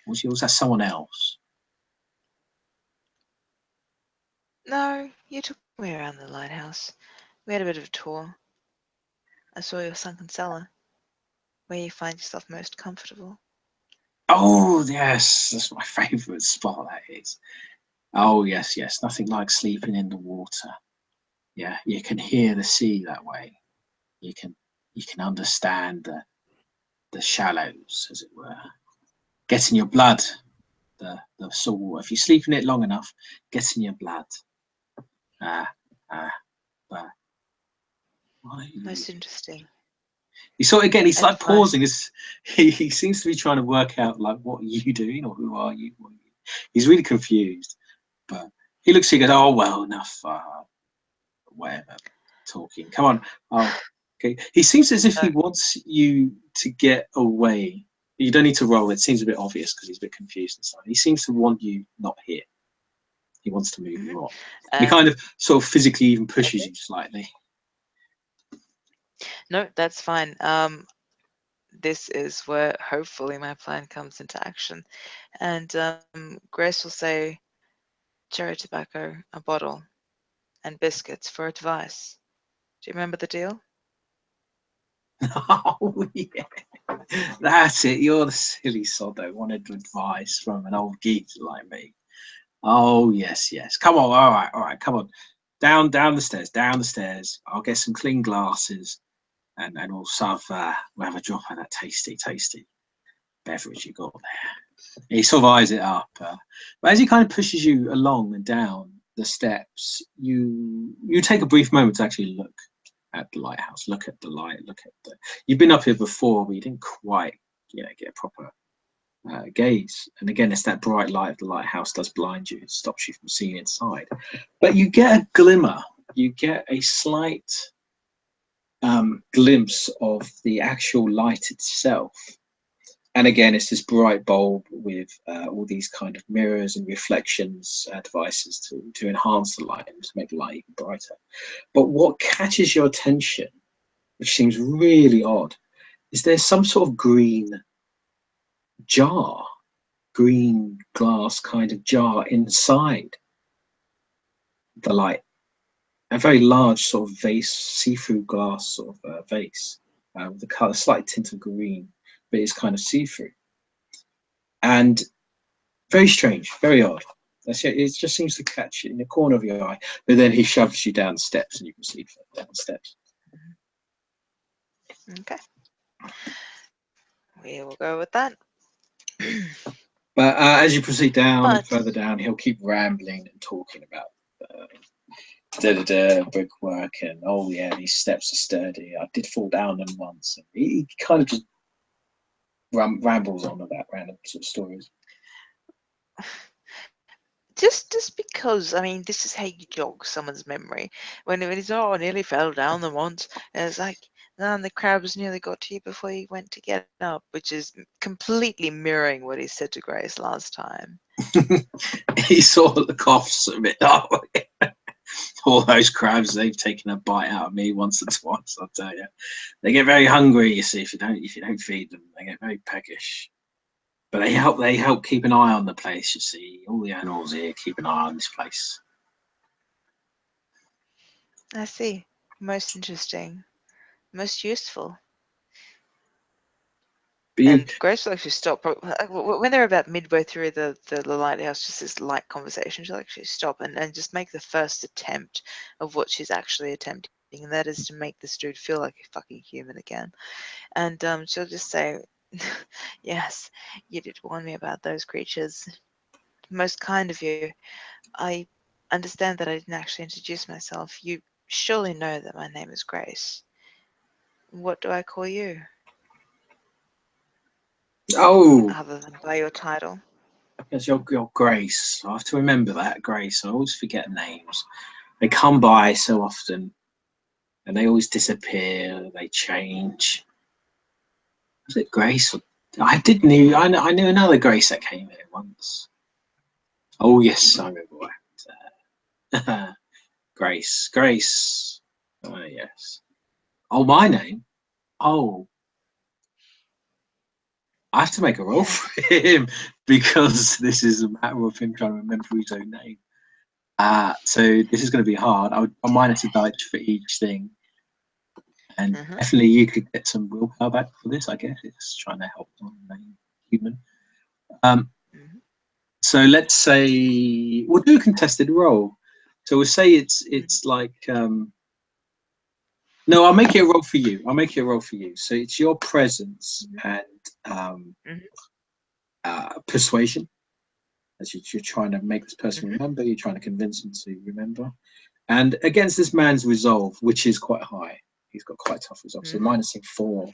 Or was that someone else? No, you took me around the lighthouse. We had a bit of a tour. I saw your sunken cellar, where you find yourself most comfortable. Oh yes, that's my favourite spot. That is. Oh yes, yes. Nothing like sleeping in the water. Yeah, you can hear the sea that way. You can understand the shallows, as it were. Gets in your blood. The salt water. If you sleep in it long enough, gets in your blood. Ah, but why? Most interesting. He's sort of again. He's like Advice. pausing. He seems to be trying to work out like what are you doing or who are you? What are you? He's really confused. But he looks at you and goes, "Oh well, enough. Whatever. Talking. Come on. Oh, okay." He seems as if he wants you to get away. You don't need to roll. It seems a bit obvious because he's a bit confused and stuff. He seems to want you not here. He wants to move you on. He kind of sort of physically even pushes Okay. you slightly. No, that's fine. This is where hopefully my plan comes into action. And Grace will say, cherry tobacco, a bottle, and biscuits for advice. Do you remember the deal? Oh yeah, that's it. You're the silly sod that wanted advice from an old geezer like me. Oh yes, yes. Come on. All right. Come on. Down the stairs. Down the stairs. I'll get some clean glasses, and we'll we'll have a drop of that tasty beverage you got there. He sort of eyes it up, but as he kind of pushes you along and down the steps, you take a brief moment to actually look at the lighthouse, look at the light, look at the. You've been up here before, but you didn't quite, get a proper gaze. And again, it's that bright light of the lighthouse does blind you; it stops you from seeing inside. But you get a glimmer, you get a slight glimpse of the actual light itself. And again, it's this bright bulb with all these kind of mirrors and reflections devices to enhance the light and to make the light even brighter. But what catches your attention, which seems really odd, is there's some sort of green jar, green glass kind of jar inside the light. A very large sort of vase, see-through glass sort of vase with the color, slight tint of green, but it's kind of see-through. And very strange, very odd. It just seems to catch it in the corner of your eye, but then he shoves you down the steps and you can see down the steps. Okay. We will go with that. But as you proceed down and But further down, he'll keep rambling and talking about brickwork and oh yeah, these steps are sturdy. I did fall down them once. And he kind of just rambles on about random sort of stories. just because, I mean, this is how you jog someone's memory. When he's, oh, I nearly fell down them once. And it's like, and the crabs nearly got to you before you went to get up, which is completely mirroring what he said to Grace last time. He sort of coughs a bit. Oh, all those crabs, they've taken a bite out of me once or twice. I'll tell you, they get very hungry. You see, if you don't feed them, they get very peckish. But they help keep an eye on the place. You see, all the animals here keep an eye on this place. I see. Most interesting. Most useful. And Grace will actually stop when they're about midway through the lighthouse, just this light conversation. She'll actually stop and just make the first attempt of what she's actually attempting, and that is to make this dude feel like a fucking human again. And she'll just say, "Yes, you did warn me about those creatures. Most kind of you. I understand that I didn't actually introduce myself. You surely know that my name is Grace. What do I call you?" Oh, Other than by your title. that's your Grace. I have to remember that, Grace. I always forget names. They come by so often, and they always disappear. They change. Was it Grace? I knew another Grace that came here once. Oh yes, I remember that. Grace. Oh yes. Oh, my name. Oh, I have to make a roll for him because this is a matter of him trying to remember his own name. So this is going to be hard. I'll minus a dice for each thing. And definitely you could get some willpower back for this, I guess. It's trying to help the main human. So let's say we'll do a contested roll. So we'll say it's like no, I'll make it a roll for you. I'll make it a roll for you. So it's your presence and persuasion. As you're trying to make this person remember, you're trying to convince them to remember. And against this man's resolve, which is quite high. He's got quite tough resolve. So minusing 4.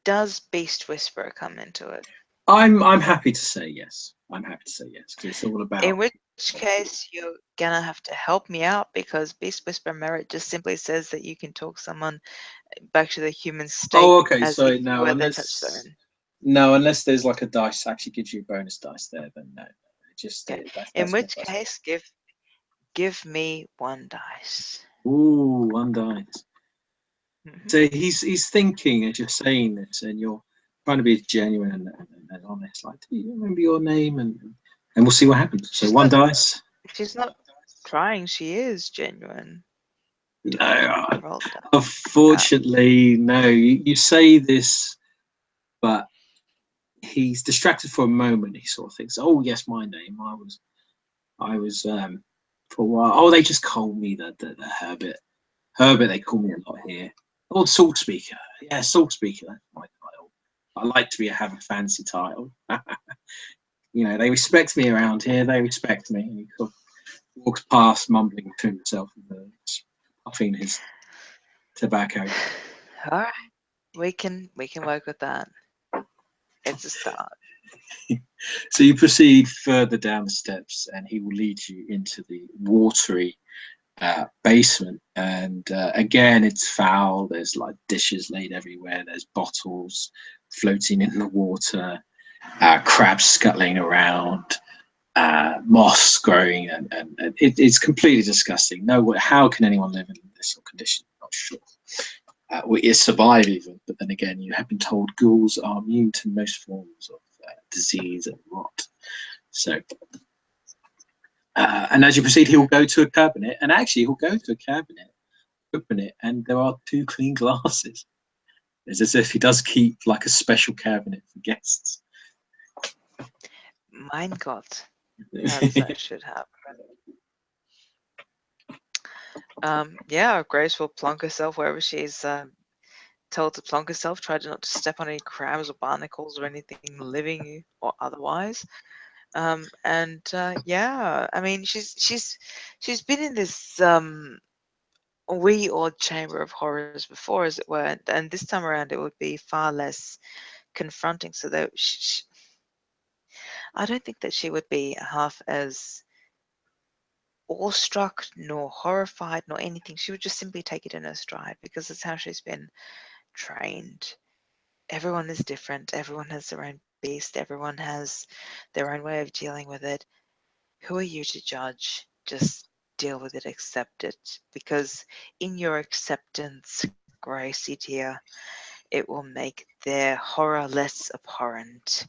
Does Beast Whisperer come into it? I'm happy to say yes. I'm happy to say yes because it's all about. In which case, you're gonna have to help me out because Beast Whisperer merit just simply says that you can talk someone back to the human state. Oh, okay. As So if no, were their unless touchstone. no, unless there's like a dice actually gives you a bonus dice there, then no. Just that's in which my case, give me 1 dice. Ooh, 1 dice. So he's thinking as you're saying this, and you're trying to be genuine and honest. Like, do you remember your name? And we'll see what happens. So 1 dice. She's not trying. She is genuine. No, unfortunately, no. You say this, but he's distracted for a moment. He sort of thinks, "Oh yes, my name. I was for a while. Oh, they just call me the Herbert. Herbert, they call me a lot here. Oh, Salt Speaker. Yeah, Salt Speaker. That's my title. I like to have a fancy title. You know, they respect me around here. They respect me." And he sort of walks past, mumbling to himself, and puffing his tobacco. All right, we can work with that. It's a start. So you proceed further down the steps, and he will lead you into the watery basement. And again, it's foul. There's like dishes laid everywhere. There's bottles floating in the water, crabs scuttling around, moss growing, and it's completely disgusting. No, how can anyone live in this sort of condition? I'm not sure. You survive even, but then again, you have been told ghouls are immune to most forms of disease and rot. So, and as you proceed, he will go to a cabinet, and actually, he'll go to a cabinet, open it, and there are 2 clean glasses. It's as if he does keep like a special cabinet for guests. Mein Gott, as that should happen. Yeah, Grace will plonk herself wherever she's told to plonk herself. Try not to step on any crabs or barnacles or anything living or otherwise. And yeah, I mean, she's been in this wee odd chamber of horrors before, as it were, and this time around it would be far less confronting. So that I don't think that she would be half as awestruck nor horrified nor anything. She would just simply take it in her stride because it's how she's been trained. Everyone is different. Everyone has their own beast. Everyone has their own way of dealing with it. Who are you to judge? Just deal with it, accept it. Because in your acceptance, Gracie dear, it will make their horror less abhorrent.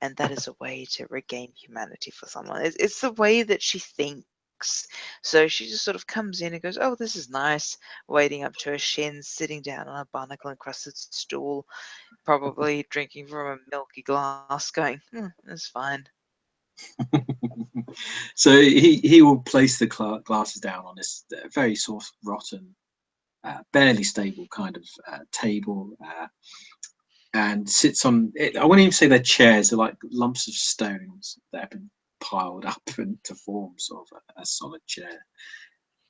And that is a way to regain humanity for someone. It's the way that she thinks. So she just sort of comes in and goes, "Oh, this is nice," wading up to her shins, sitting down on a barnacle encrusted stool, probably drinking from a milky glass, going, "It's fine." So he will place the glasses down on this very sort of rotten, barely stable kind of table, and sits on it. I wouldn't even say they're chairs; they're like lumps of stones that have been piled up to form sort of a solid chair.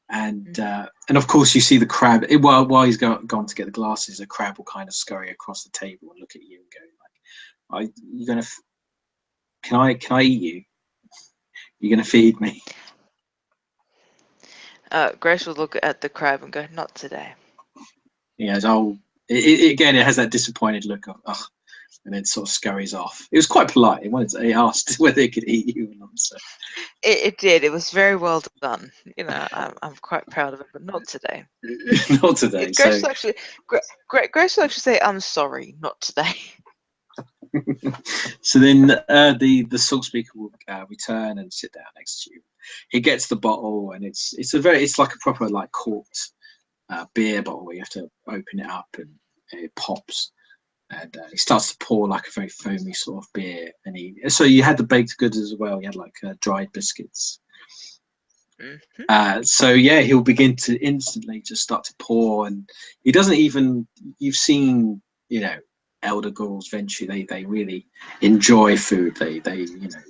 And of course, you see the crab. While he's gone to get the glasses, a crab will kind of scurry across the table and look at you and go, "Like, you gonna? Can I eat you? You're gonna feed me?" Grace will look at the crab and go, "Not today." He goes, "Oh," again, it has that disappointed look of, "Ugh," and then sort of scurries off. It was quite polite. He asked whether it could eat you or not. So. It did. It was very well done. You know, I'm quite proud of it, but not today. Not today. Grace will actually say, "I'm sorry, not today." So then the salt speaker will return and sit down next to you. He gets the bottle, and it's like a proper like corked beer bottle where you have to open it up and it pops. And he starts to pour like a very foamy sort of beer. And so you had the baked goods as well. You had like dried biscuits. So yeah, he'll begin to instantly just start to pour, and he doesn't even. You've seen, elder ghouls eventually they really enjoy food. They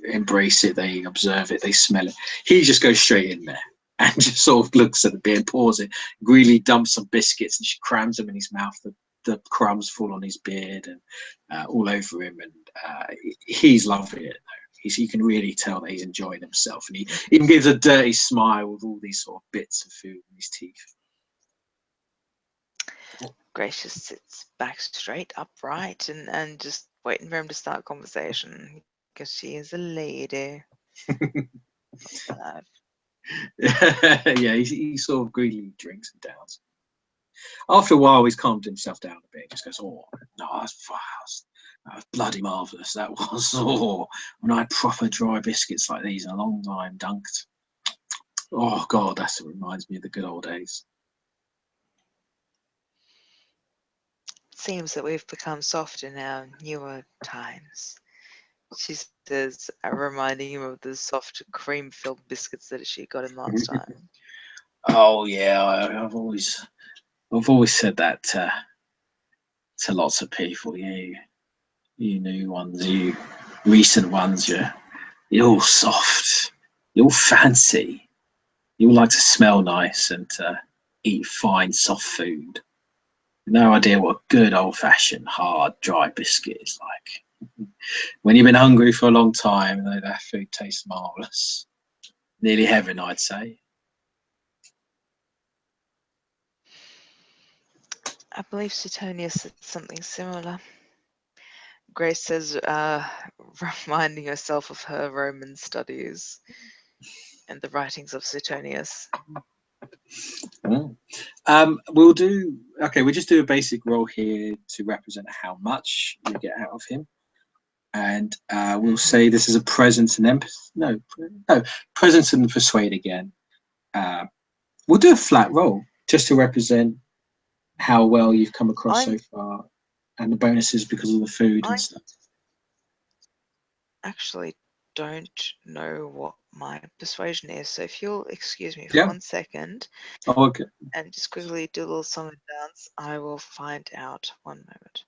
embrace it. They observe it. They smell it. He just goes straight in there and just sort of looks at the beer, pours it, really dumps some biscuits and she crams them in his mouth. The crumbs fall on his beard and all over him, and he's loving it. You can really tell that he's enjoying himself, and he even gives a dirty smile with all these sort of bits of food in his teeth. Gracious sits back straight upright and just waiting for him to start conversation because she is a lady. Yeah, he sort of greedily drinks and downs. After a while, he's calmed himself down a bit. He just goes, "Oh no, that's fast. That was bloody marvellous. That was. Oh, when I had proper dry biscuits like these in a long time, dunked. Oh God, that reminds me of the good old days." Seems that we've become soft in our newer times, she says, reminding him of the soft cream-filled biscuits that she got him last time. Oh yeah, I've always said that to lots of people. You new ones, you recent ones, you're all soft, you're all fancy, you all like to smell nice and eat fine, soft food. No idea what a good old-fashioned, hard, dry biscuit is like. When you've been hungry for a long time, that food tastes marvellous. Nearly heaven, I'd say. I believe Suetonius said something similar. Grace says, reminding herself of her Roman studies and the writings of Suetonius. We'll just do a basic roll here to represent how much you get out of him. And we'll say this is a presence and empathy. No, presence and persuade again. We'll do a flat roll just to represent how well you've come across so far, and the bonuses because of the food and stuff. Actually, don't know what my persuasion is, so if you'll excuse me for 1 second, okay, and just quickly do a little song and dance, I will find out. 1 moment.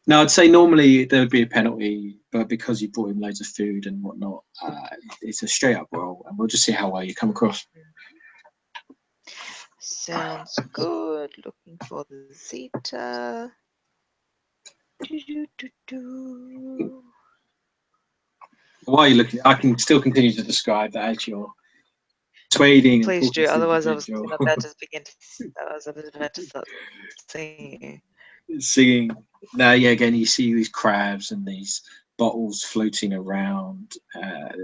Now, I'd say normally there would be a penalty, but because you brought him loads of food and whatnot, it's a straight up roll, and we'll just see how well you come across. Sounds good. Looking for the zeta. While you're looking, I can still continue to describe that as you're persuading. Please do, otherwise I was about to begin to, about to start singing. Singing. Now, yeah, again, you see these crabs and these bottles floating around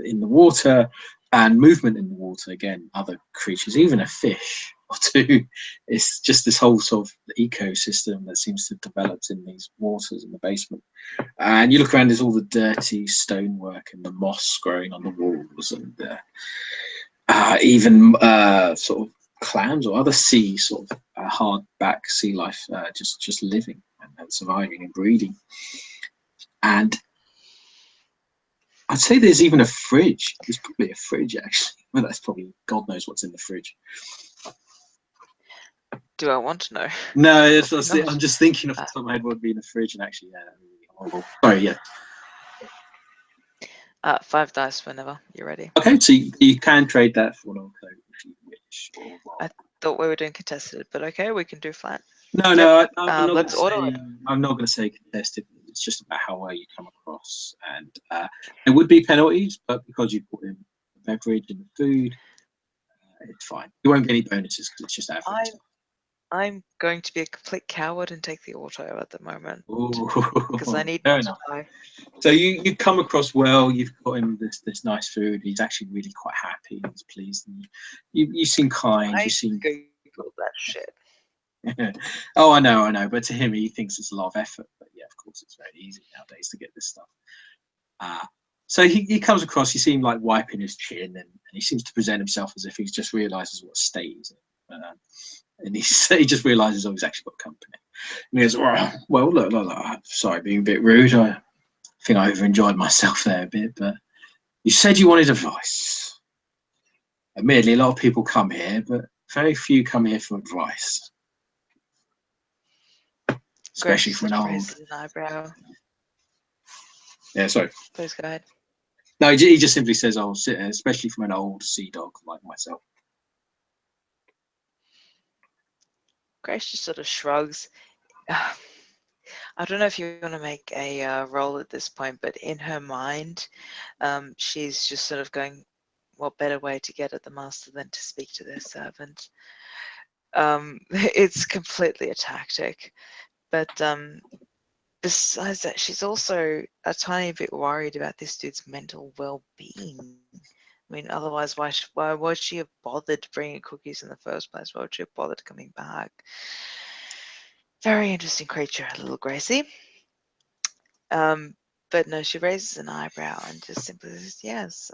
in the water, and movement in the water. Again, other creatures, even a fish or two. It's just this whole sort of ecosystem that seems to have developed in these waters in the basement. And you look around, there's all the dirty stonework and the moss growing on the walls, and even sort of clams or other sea sort of hardback sea life just living and surviving and breeding. And I'd say there's even a fridge. There's probably a fridge, actually. Well, that's probably God knows what's in the fridge. Do I want to know? No, I'm just thinking off the top of my head what would be in the fridge, and actually, yeah, really horrible. Sorry, yeah. 5 dice whenever you're ready. Okay, so you can trade that for an old coat if you wish. I thought we were doing contested, but okay, we can do flat. No, no, let's order it. I'm not going to say contested. It's just about how well you come across, and there would be penalties, but because you put in the beverage and the food, it's fine. You won't get any bonuses because it's just average. I'm going to be a complete coward and take the auto at the moment because I need fair to enough. buy. So you come across well. You've got him this nice food. He's actually really quite happy. He's pleased. And you seem kind. I you seem Googled that shit. Oh, I know. But to him, he thinks it's a lot of effort. But yeah, of course, it's very easy nowadays to get this stuff. So he comes across, you see him like wiping his chin, and he seems to present himself as if he just realizes what state he's in. And he just realizes, oh, he's actually got company. And he goes, well, look, I'm sorry, being a bit rude. I think I over-enjoyed myself there a bit, but you said you wanted advice. Admittedly, a lot of people come here, but very few come here for advice. Especially Grace from an old... raises an eyebrow. Yeah, sorry. Please go ahead. No, he just simply says, oh, especially from an old sea dog like myself. Grace just sort of shrugs. I don't know if you want to make a roll at this point, but in her mind, she's just sort of going, what better way to get at the master than to speak to their servant? It's completely a tactic. But besides that, she's also a tiny bit worried about this dude's mental well-being. I mean, otherwise, why would she have bothered bringing cookies in the first place? Why would she have bothered coming back? Very interesting creature, little Gracie. But no, she raises an eyebrow and just simply says, yes,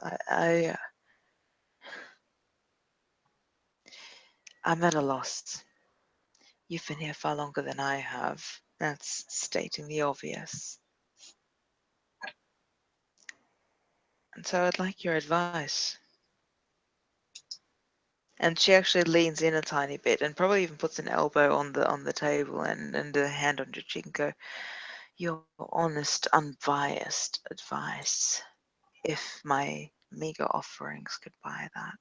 I'm at a loss. You've been here far longer than I have. That's stating the obvious. And so I'd like your advice. And she actually leans in a tiny bit and probably even puts an elbow on the table and a hand on your cheek and go, your honest, unbiased advice, if my meager offerings could buy that.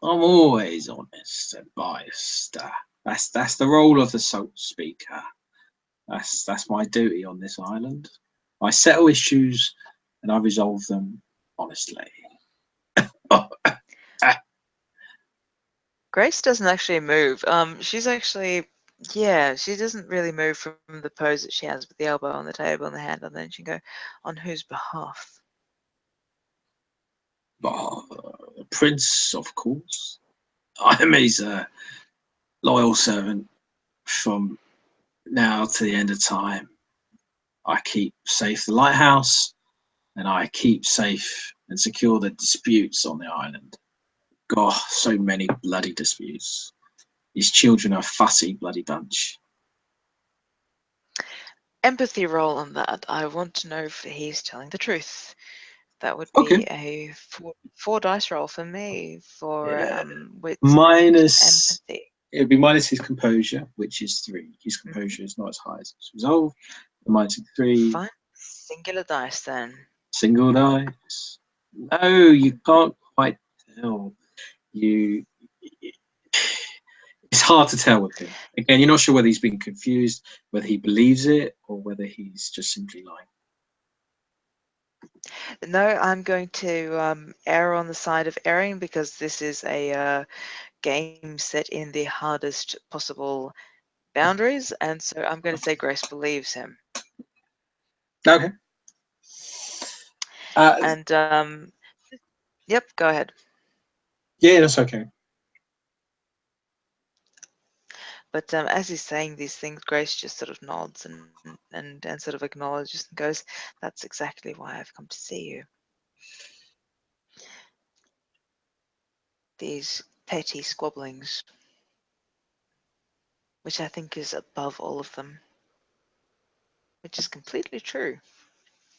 I'm always honest and biased. That's the role of the salt speaker. That's my duty on this island. I settle issues and I resolve them honestly. Grace doesn't actually move. She's actually, yeah, she doesn't really move from the pose that she has with the elbow on the table and the hand on. Then she can go, on whose behalf? The prince, of course. I'm his loyal servant from now to the end of time. I keep safe the lighthouse, and I keep safe and secure the disputes on the island. God, so many bloody disputes. These children are a fussy bloody bunch. Empathy roll on that. I want to know if he's telling the truth. That would Okay. be a four dice roll for me for wits minus and empathy. It would be minus his composure, which is 3. His composure is not as high as his resolve. Minus 3. Fine. Singular dice then. Single dice. No, you can't quite tell. It's hard to tell with him. Again, you're not sure whether he's been confused, whether he believes it, or whether he's just simply lying. No, I'm going to err on the side of erring because this is a game set in the hardest possible boundaries, and so I'm going to say Grace believes him. Okay. And yep, go ahead. Yeah, that's okay. But as he's saying these things, Grace just sort of nods and sort of acknowledges and goes, "That's exactly why I've come to see you. These petty squabblings, which I think is above all of them, which is completely true.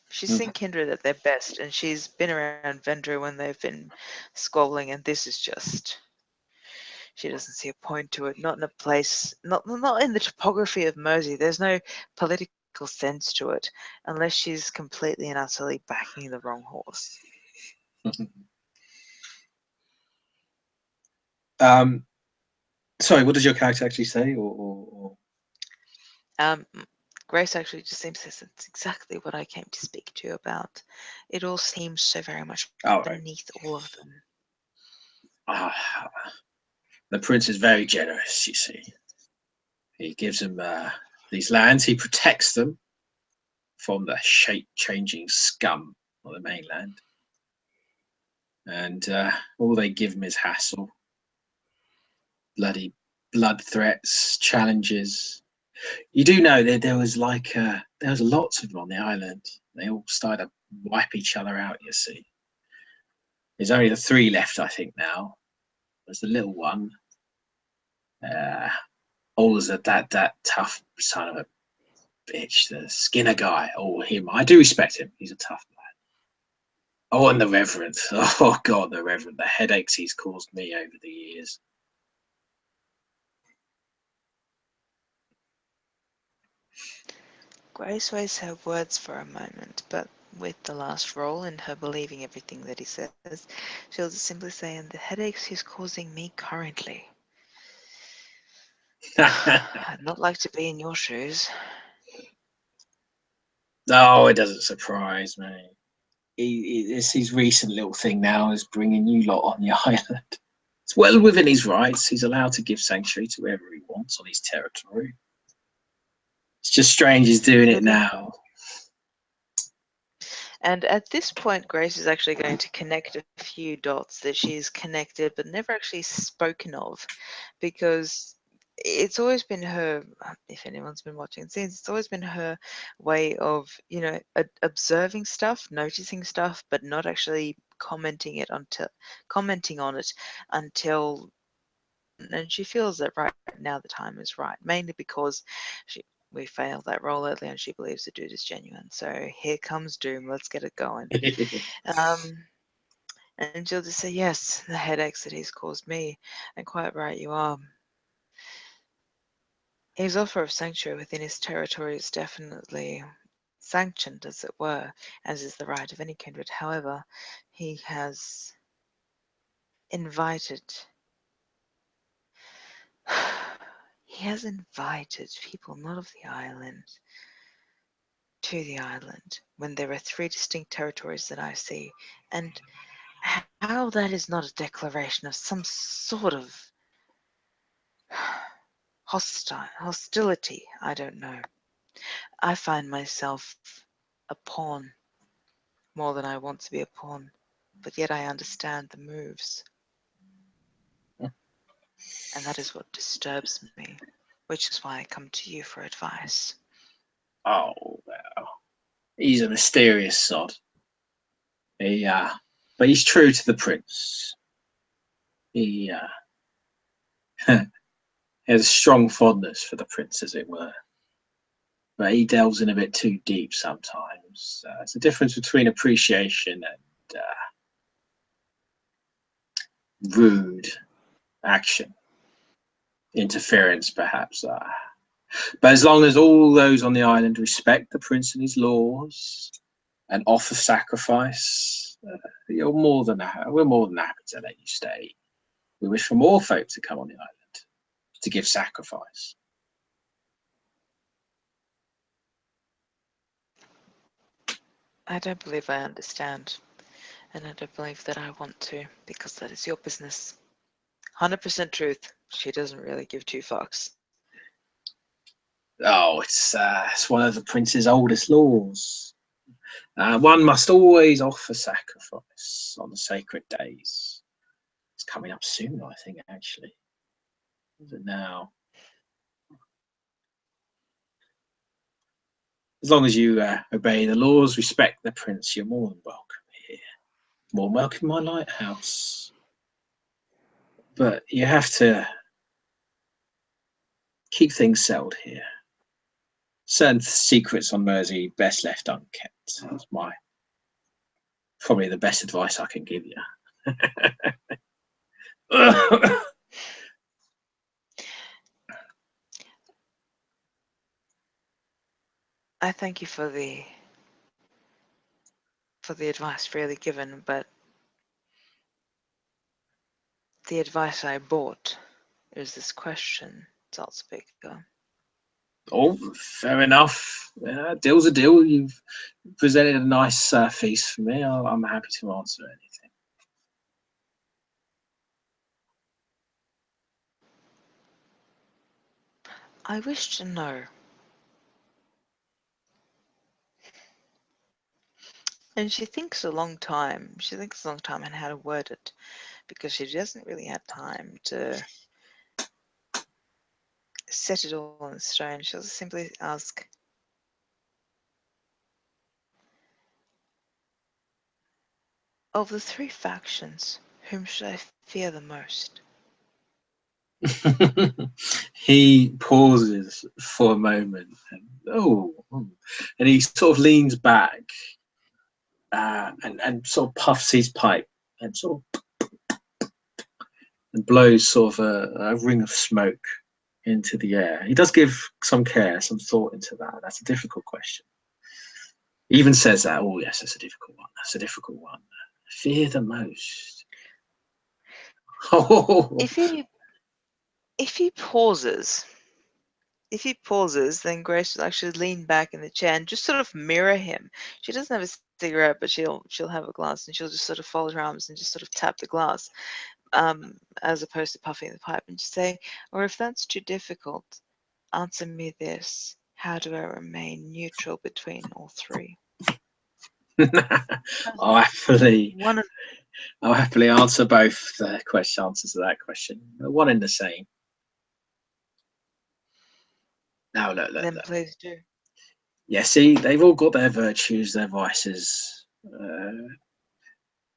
She's seen Kindred at their best, and she's been around Vendra when they've been squabbling, and this is just... She doesn't see a point to it. Not in a place, not in the topography of Mersey. There's no political sense to it, unless she's completely and utterly backing the wrong horse." Sorry, what does your character actually say? Or... Grace actually just seems to say that's exactly what I came to speak to you about. It all seems so very much beneath all of them. The prince is very generous, you see. He gives them these lands. He protects them from the shape-changing scum of the mainland. And all they give him is hassle. Bloody blood threats, challenges. You do know that there was like there was lots of them on the island. They all started to wipe each other out. You see, there's only the 3 left, I think now. There's the little one. Always that tough son of a bitch, the Skinner guy. Oh, him. I do respect him. He's a tough lad. Oh, and the Reverend. Oh God, the Reverend. The headaches he's caused me over the years. Grace weighs her words for a moment, but with the last roll and her believing everything that he says, she'll just simply say, and the headaches he's causing me currently. I'd not like to be in your shoes. No, it doesn't surprise me. It's his recent little thing now is bringing you lot on the island. It's well within his rights. He's allowed to give sanctuary to whoever he wants on his territory. It's just strange he's doing it now. And at this point, Grace is actually going to connect a few dots that she's connected but never actually spoken of, because it's always been her, if anyone's been watching scenes, it's always been her way of, observing stuff, noticing stuff, but not actually commenting on it until, and she feels that right now the time is right, mainly because we failed that roll earlier and she believes the dude is genuine. So here comes Doom. Let's get it going. And she'll just say, yes, the headaches that he's caused me. And quite right you are. His offer of sanctuary within his territory is definitely sanctioned, as it were, as is the right of any kindred. However, he has invited people not of the island to the island when there are 3 distinct territories that I see, and how that is not a declaration of some sort of hostility, I don't know. I find myself a pawn more than I want to be a pawn, but yet I understand the moves. And that is what disturbs me, which is why I come to you for advice. Oh, well. He's a mysterious sod. But he's true to the prince. He has a strong fondness for the prince, as it were. But he delves in a bit too deep sometimes. It's a difference between appreciation and rude action, interference, perhaps. But as long as all those on the island respect the prince and his laws and offer sacrifice, we're more than happy to let you stay. We wish for more folk to come on the island to give sacrifice. I don't believe I understand, and I don't believe that I want to, because that is your business. 100% truth. She doesn't really give 2 fucks. Oh, it's one of the prince's oldest laws. One must always offer sacrifice on the sacred days. It's coming up soon, I think, actually. Is it now? As long as you obey the laws, respect the prince, you're more than welcome here. More than welcome in my lighthouse. But you have to keep things settled here. Certain secrets on Mersey best left unkept. That's probably the best advice I can give you. I thank you for the advice freely given, but the advice I bought is this question, Saltzbaker. Oh, fair enough. Deal's a deal. You've presented a nice feast for me. I'm happy to answer anything. I wish to know. And she thinks a long time. She thinks a long time on how to word it, because she doesn't really have time to set it all in stone. She'll simply ask, of the three factions, whom should I fear the most? He pauses for a moment and and he sort of leans back and sort of puffs his pipe and sort of and blows sort of a ring of smoke into the air. He does give some care, some thought into that. That's a difficult question. He even says that, oh yes, that's a difficult one. That's a difficult one. Fear the most. Oh, If he pauses, then Grace will actually lean back in the chair and just sort of mirror him. She doesn't have a cigarette, but she'll have a glass and she'll just sort of fold her arms and just sort of tap the glass, as opposed to puffing the pipe, and just say, or if that's too difficult, answer me this: how do I remain neutral between all three? I'll happily One of answer both the answers to that question. One and the same. Now look. them, please do. Yeah, see, they've all got their virtues, their vices, and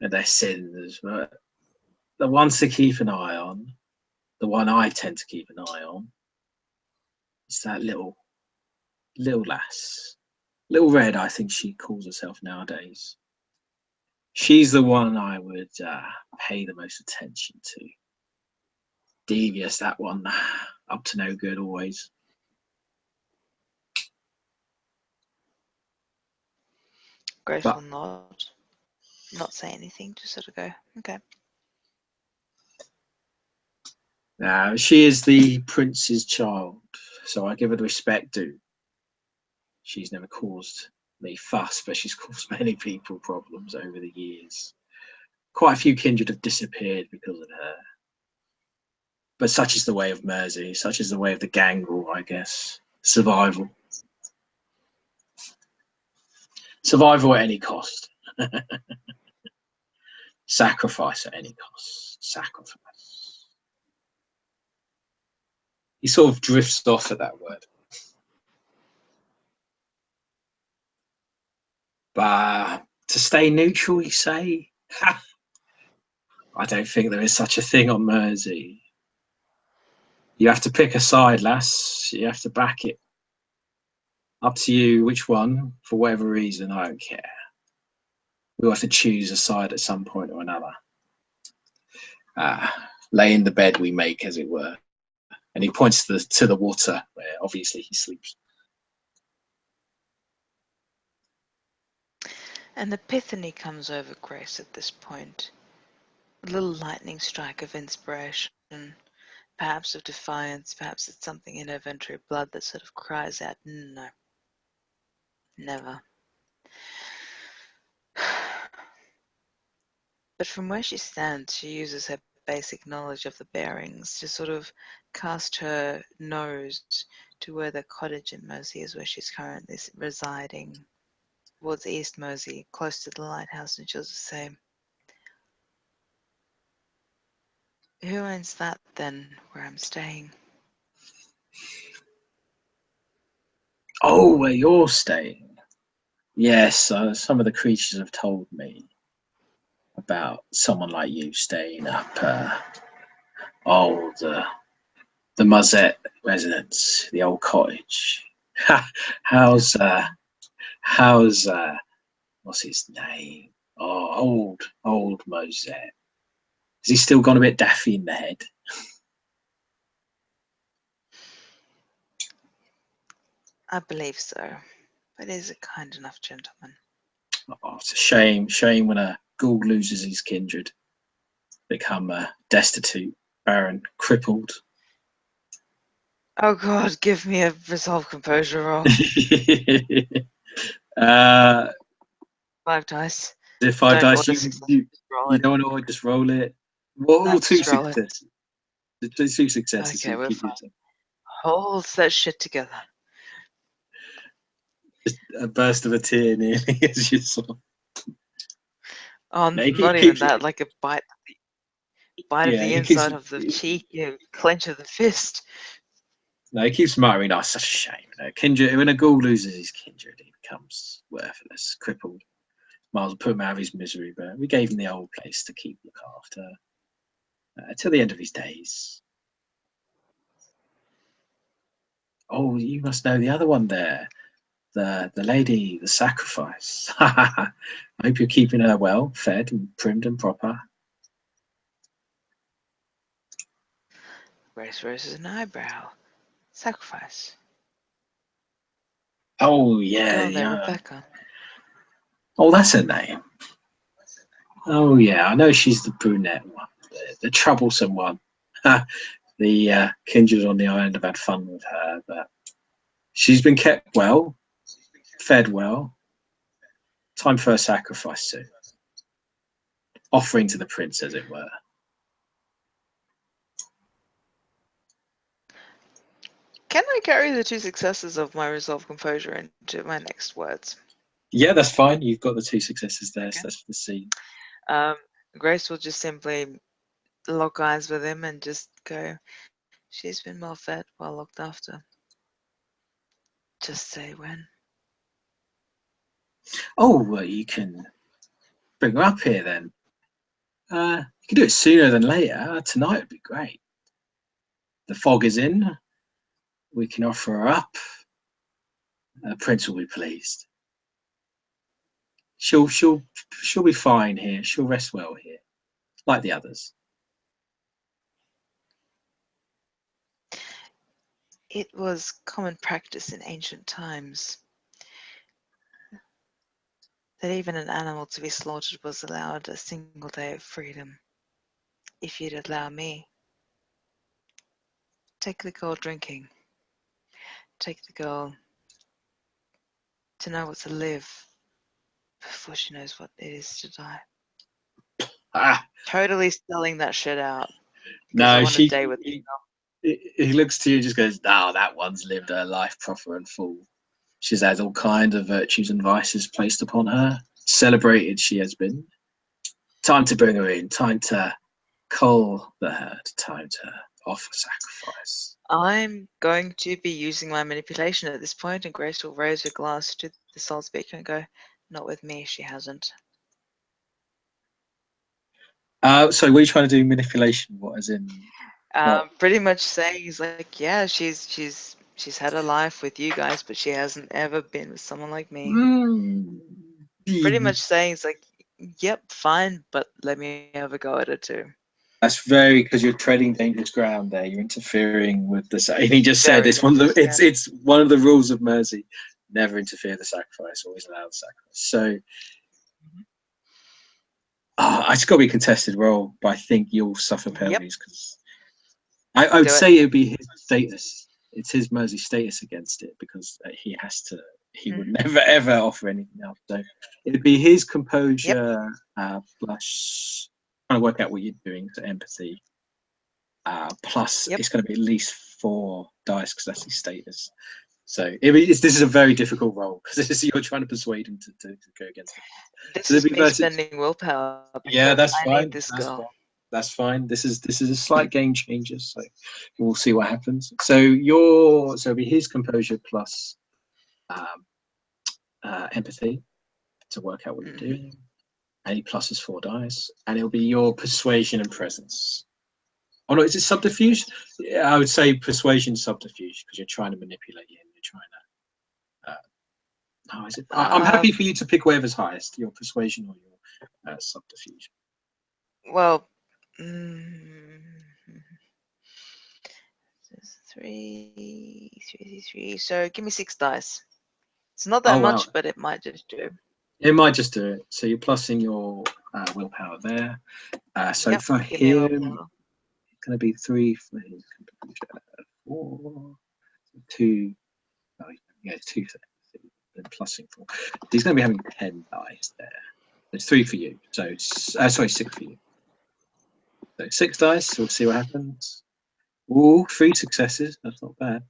their sins. But the ones to keep an eye on, the one I tend to keep an eye on, is that little lass, Little Red. I think she calls herself nowadays. She's the one I would pay the most attention to. Devious, that one, up to no good always. Grace But will not say anything, just sort of go, okay. she is the prince's child, so I give her the respect due. She's never caused me fuss, but she's caused many people problems over the years. Quite a few kindred have disappeared because of her. But such is the way of Mersey, such is the way of the gangrel, I guess. Survival. Survival at any cost. Sacrifice at any cost. Sacrifice. He sort of drifts off at that word. But to stay neutral, you say? I don't think there is such a thing on Mersey. You have to pick a side, lass. You have to back it. Up to you which one, for whatever reason, I don't care. We'll have to choose a side at some point or another. Lay in the bed we make, as it were. And he points to the water, where obviously he sleeps. An epiphany comes over Grace at this point. A little lightning strike of inspiration, perhaps of defiance, perhaps it's something in her ventre blood that sort of cries out, no, never. But from where she stands, she uses her basic knowledge of the bearings to sort of cast her nose to where the cottage in Mersey is, where she's currently residing, towards East Mersey, close to the lighthouse, and she'll just say, who owns that then, where I'm staying? Oh, where you're staying? Yes, some of the creatures have told me about someone like you staying up the Muzette residence, the old cottage. how's what's his name? Oh, old Mozette. Has he still gone a bit daffy in the head? I believe so, but he's a kind enough gentleman. Oh, it's a shame when a ghoul loses his kindred, become destitute, barren, crippled. Oh God, give me a resolve composure roll. 5 dice. If 5 Don't dice, auto success, you just roll it. don't want to just roll it. Well, No, two just roll it. successes. The two successes. Okay, So we're keep fine. it. Hold that shit together. Just a burst of a tear nearly as you saw. Oh, No, not even that, like a bite of the inside of the cheek, you clench of the fist. No, he keeps muttering, "Oh, such a shame." You know, kindred. When a ghoul loses his kindred, he becomes worthless, crippled. Might as well put him out of his misery. But we gave him the old place to look after till the end of his days. Oh, you must know the other one there, the lady, the sacrifice. I hope you're keeping her well fed and primed and proper. Grace raises an eyebrow. Sacrifice. Oh The yeah, girl named yeah. Rebecca. Oh, that's her name. Oh yeah, I know she's the brunette one, the troublesome one. The kindred on the island have had fun with her, but she's been kept well, fed well. Time for a sacrifice soon. Offering to the prince, as it were. Can I carry the 2 successes of my resolve composure into my next words? Yeah, that's fine. You've got the 2 successes there, Okay. so that's the scene. Grace will just simply lock eyes with him and just go, she's been well fed, well looked after. Just say when. Oh, well, you can bring her up here then. You can do it sooner than later. Tonight would be great. The fog is in. We can offer her up. The prince will be pleased. She'll be fine here. She'll rest well here, like the others. It was common practice in ancient times that even an animal to be slaughtered was allowed a single day of freedom. If you'd allow me, take the girl drinking. Take the girl to know what to live before she knows what it is to die. Totally selling that shit out. Because I No, want a day with you. He looks to you and just goes, "No, that one's lived her life proper and full. She's had all kinds of virtues and vices placed upon her. Celebrated she has been. Time to bring her in. Time to cull the herd. Time to offer sacrifice." I'm going to be using my manipulation at this point, and Grace will raise her glass to the salt speaker and go, "Not with me, she hasn't." So what are you trying to do? Manipulation? What, as in? Pretty much saying he's like, yeah, she's had a life with you guys, but she hasn't ever been with someone like me. Pretty much saying it's like, yep, fine, but let me have a go at it too. That's very, because you're treading dangerous ground there. You're interfering with the. And he just said Very it's one of the. dangerous, It's one of the rules of Mersey. Never interfere with the sacrifice. Always allow the sacrifice. So it's got to be a contested role, but I think you'll suffer penalties because I would say it would be his status. It's his Mersey status against it because he has to. He would never ever offer anything else. So it'd be his composure plus trying to work out what you're doing, so empathy. Plus, it's going to be at least 4 dice because that's his status. So this is a very difficult role because you're trying to persuade him to go against it. This is me spending willpower. Yeah, that's fine. I need this girl. That's fine. This is a slight game changer, so we'll see what happens. So it'll be his composure plus empathy to work out what you're doing. And he pluses 4 dice, and it'll be your persuasion and presence. Oh no, is it subterfuge? Yeah, I would say persuasion subterfuge because you're trying to manipulate him. You're trying to. Is it? I'm happy for you to pick whatever's highest, your persuasion or your subterfuge. Well, 3. So give me 6 dice. It's not that much, but it might just do. It might just do it. So you're plussing your willpower there. So for him, it's going to be 3 for his composure. 4, 2. Oh, yeah, 2 then plussing 4. He's going to be having 10 dice there. It's 3 for you. So sorry, 6 for you. So 6 dice. We'll see what happens. Ooh, 3 successes. That's not bad.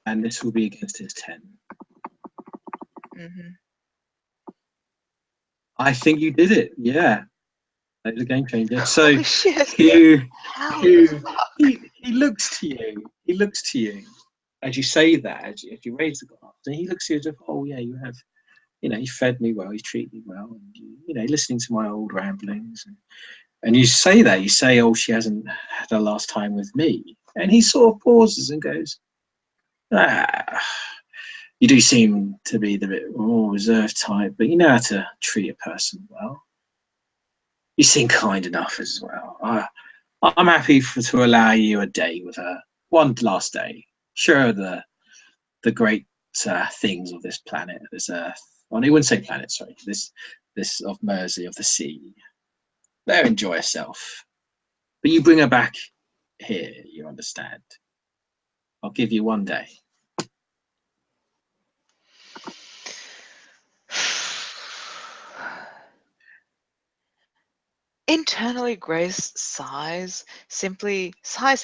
And this will be against his 10. I think you did it. Yeah. That was a game changer. So holy shit. he He looks to you. He looks to you as you say that, as you raise the glass, and he looks to you as if, oh yeah, you have, you know, he fed me well, he treated me well, and you know, listening to my old ramblings, and you say that, you say, oh, she hasn't had her last time with me, and he sort of pauses and goes, ah, you do seem to be the bit more reserved type, but you know how to treat a person well. You seem kind enough as well. I'm happy to allow you a day with her, one last day. Sure, the great things of this planet, this Earth. Well, I wouldn't say planet, sorry. This of Mersey, of the sea. Let her enjoy herself. But you bring her back here, you understand. I'll give you one day. Internally, Grace sighs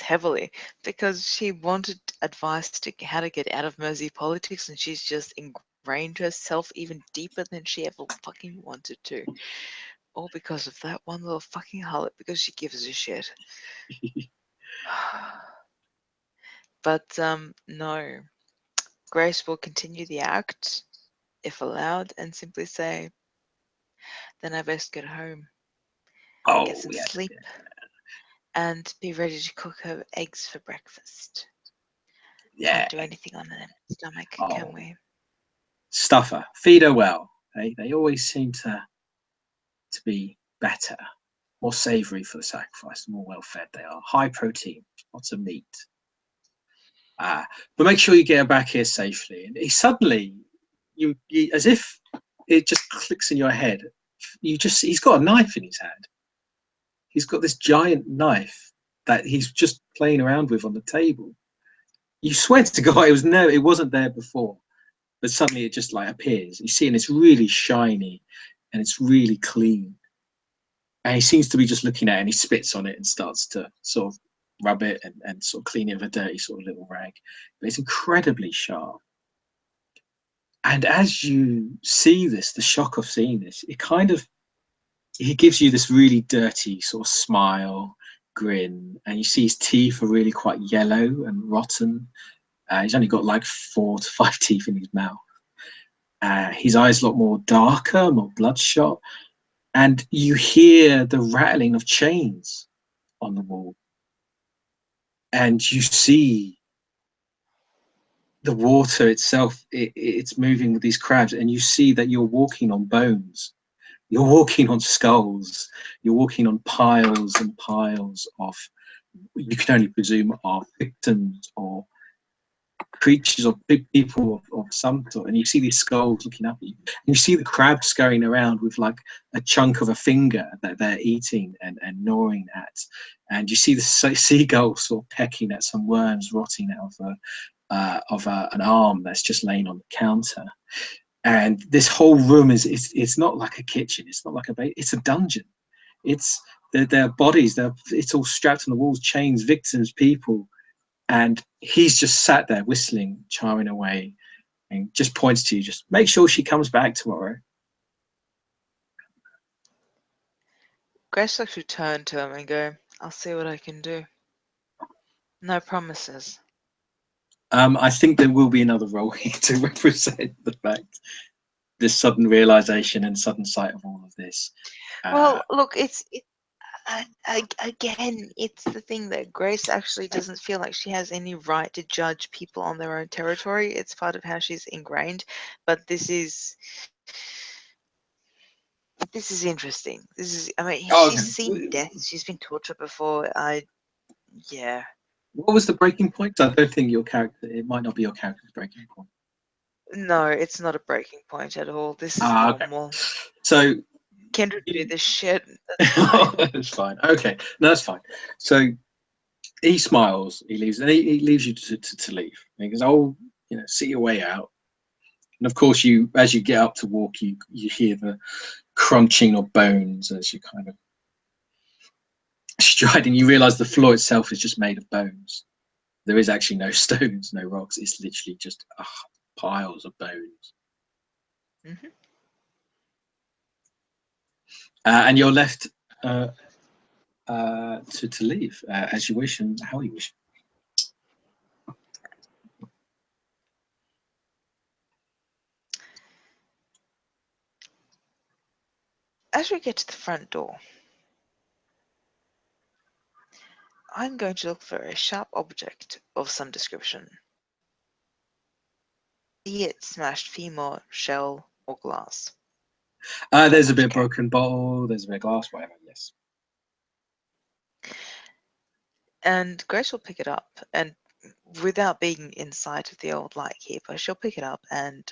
heavily because she wanted advice to how to get out of Mersey politics, and she's just ingrained herself even deeper than she ever fucking wanted to. All because of that one little fucking harlot, because she gives a shit. But no. Grace will continue the act, if allowed, and simply say, then I best get home, Oh, get some yeah. sleep, and be ready to cook her eggs for breakfast. Yeah. Can't do anything on an empty stomach, can we? Stuff her. Feed her well. They always seem to be better, more savoury for the sacrifice, the more well fed they are. High protein, lots of meat. But make sure you get her back here safely. And he suddenly, you as if it just clicks in your head. He's got a knife in his hand. He's got this giant knife that he's just playing around with on the table. You swear to God, it wasn't there before, but suddenly it just like appears. You see, and it's really shiny, and it's really clean. And he seems to be just looking at it, and he spits on it and starts to sort of rub it and sort of clean it with a dirty sort of little rag. But it's incredibly sharp. And as you see this, the shock of seeing this, he gives you this really dirty sort of smile, grin, and you see his teeth are really quite yellow and rotten. He's only got like 4 to 5 teeth in his mouth. His eyes a lot more darker, more bloodshot, and you hear the rattling of chains on the wall. And you see the water itself, it's moving with these crabs, and you see that you're walking on bones. You're walking on skulls. You're walking on piles and piles of, you can only presume, are victims or creatures or big people of some sort. And you see these skulls looking up at you. And you see the crabs scurrying around with like a chunk of a finger that they're eating and gnawing at. And you see the seagulls sort of pecking at some worms rotting out of an arm that's just laying on the counter. And this whole room it's not like a kitchen, it's not like it's a dungeon. It's their bodies, it's all strapped on the walls, chains, victims, people, and he's just sat there whistling, charming away, and just points to you, just make sure she comes back tomorrow. Grace likes to turn to him and go, I'll see what I can do. No promises. I think there will be another role here to represent the fact, this sudden realization and sudden sight of all of this. Well, look, again, it's the thing that Grace actually doesn't feel like she has any right to judge people on their own territory. It's part of how she's ingrained. But this is interesting. I mean, she's seen death. She's been tortured before. Yeah. What was the breaking point? I don't think it might not be your character's breaking point. No, it's not a breaking point at all. This is normal. Okay. So Kendra do this shit. That's fine. Okay, no, that's fine. So he smiles, he leaves, and he leaves you to leave. And he goes, "Oh, see your way out." And of course, as you get up to walk, you hear the crunching of bones as you kind of stride, and you realise the floor itself is just made of bones. There is actually no stones, no rocks. It's literally just piles of bones. Mm-hmm. And you're left to leave as you wish and how you wish. As we get to the front door, I'm going to look for a sharp object of some description. Be it smashed femur, shell, or glass. There's a bit of broken bottle, there's a bit of glass, whatever, yes. And Grace will pick it up, and without being in sight of the old lightkeeper, she'll pick it up and,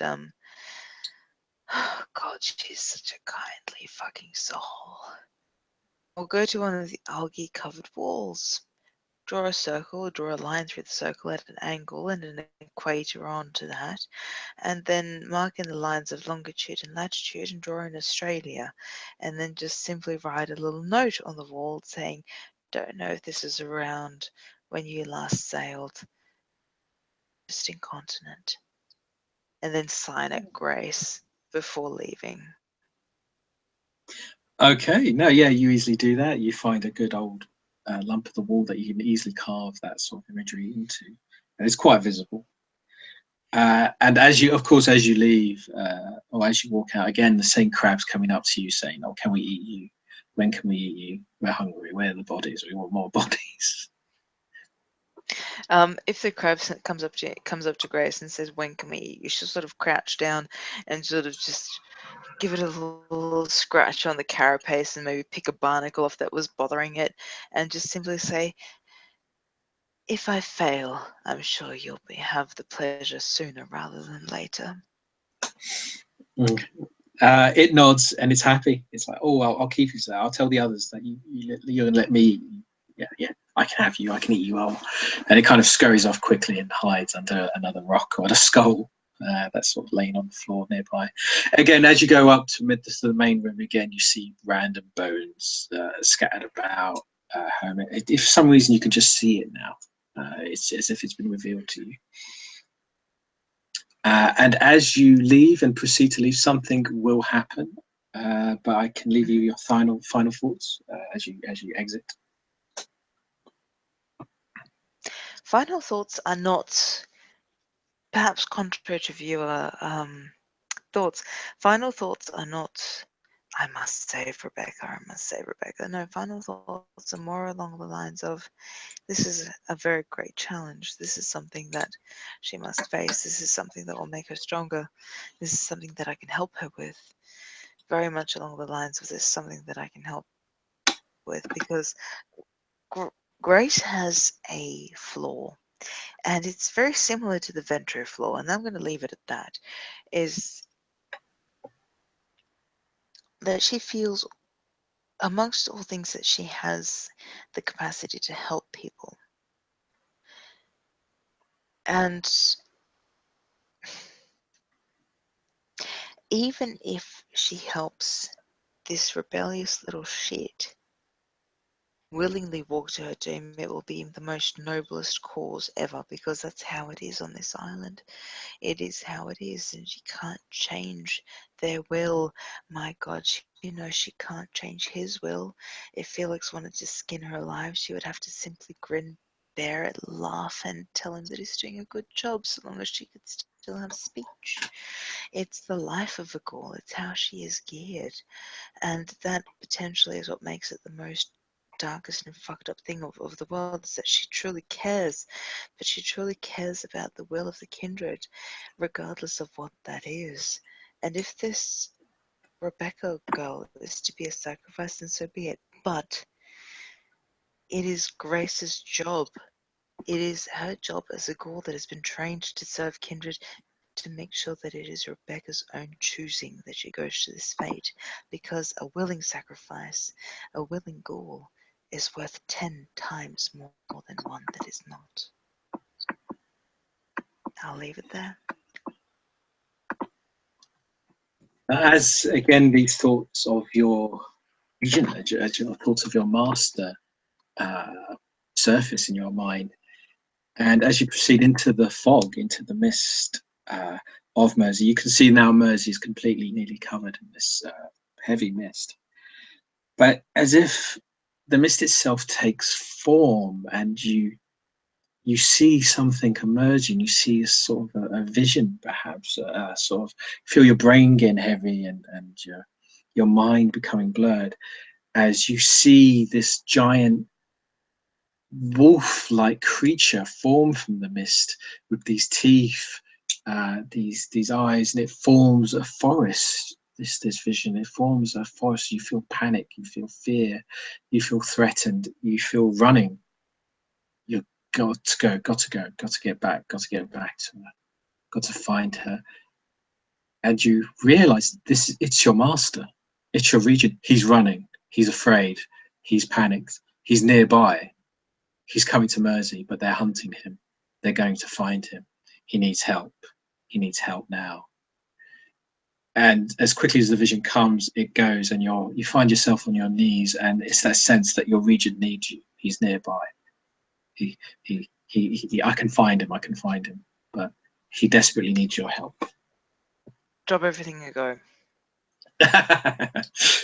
oh God, she's such a kindly fucking soul. We'll go to one of the algae-covered walls, draw a circle, draw a line through the circle at an angle and an equator onto that, and then mark in the lines of longitude and latitude and draw in Australia, and then just simply write a little note on the wall saying, don't know if this is around when you last sailed distant continent, and then sign it Grace before leaving. Okay, no, yeah, you easily do that. You find a good old lump of the wall that you can easily carve that sort of imagery into, and it's quite visible. And as you, of course, as you leave or as you walk out, again, the same crab's coming up to you saying, "Oh, can we eat you? When can we eat you? We're hungry. Where are the bodies? We want more bodies." If the crab comes up to Grace and says, "When can we eat?" you should sort of crouch down and sort of just give it a little scratch on the carapace and maybe pick a barnacle off that was bothering it, and just simply say, "If I fail, I'm sure you'll have the pleasure sooner rather than later." It nods and it's happy. It's like, "Oh, I'll keep you, sir. I'll tell the others that you're gonna let me eat you. Yeah, I can have you. I can eat you all." And it kind of scurries off quickly and hides under another rock or a skull that's sort of laying on the floor nearby. Again, as you go up to the main room, again you see random bones scattered about. If for some reason you can just see it now, it's as if it's been revealed to you. And as you leave and proceed to leave, something will happen. But I can leave you your final thoughts as you exit. Final thoughts are not, perhaps contrary to viewer thoughts, final thoughts are not, "I must save Rebecca, I must save Rebecca." No, final thoughts are more along the lines of, this is a very great challenge. This is something that she must face. This is something that will make her stronger. This is something that I can help her with. Very much along the lines of, this is something that I can help with, because Grace has a flaw, and it's very similar to the Ventro flaw, and I'm going to leave it at that, is that she feels, amongst all things, that she has the capacity to help people. And even if she helps this rebellious little shit willingly walk to her doom, it will be the most noblest cause ever, because that's how it is on this island. It is how it is, and she can't change their will. My God, she can't change his will. If Felix wanted to skin her alive, she would have to simply grin, bear it, laugh, and tell him that he's doing a good job, so long as she could still have speech. It's the life of a Gaul. It's how she is geared, and that potentially is what makes it the most darkest and fucked up thing of the world, is that she truly cares, but she truly cares about the will of the kindred, regardless of what that is. And if this Rebecca girl is to be a sacrifice, then so be it. But it is Grace's job. It is her job as a Gaul that has been trained to serve kindred, to make sure that it is Rebecca's own choosing that she goes to this fate, because a willing sacrifice, a willing Gaul, is worth 10 times more than one that is not. I'll leave it there. As again, these thoughts of your vision, thoughts of your master surface in your mind, and as you proceed into the fog, into the mist of Mersey, you can see now Mersey is completely, nearly covered in this heavy mist. But as if the mist itself takes form, and you see something emerging. You see a sort of a vision, perhaps, sort of feel your brain getting heavy, and your mind becoming blurred as you see this giant wolf-like creature form from the mist with these teeth, these eyes, and it forms a forest. This vision, it forms a forest. You feel panic, you feel fear, you feel threatened, you feel running. You got to go, got to go, got to get back to her, got to find her. And you realize it's your master, it's your regent. He's running, he's afraid, he's panicked, he's nearby. He's coming to Mersey, but they're hunting him. They're going to find him. He needs help. He needs help now. And as quickly as the vision comes, it goes, and you find yourself on your knees, and it's that sense that your regent needs you. He's nearby. I can find him. I can find him, but he desperately needs your help. Drop everything and go.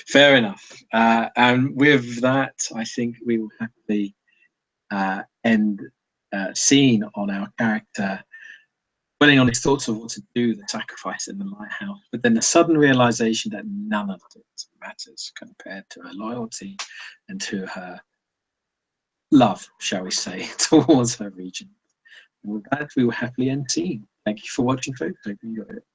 Fair enough. And with that, I think we will happily end scene on our character dwelling on his thoughts of what to do, the sacrifice in the lighthouse, but then the sudden realization that none of it matters compared to her loyalty and to her love, shall we say, towards her regent. And with that, we will happily end scene. Thank you for watching, folks. Hope you enjoyed it.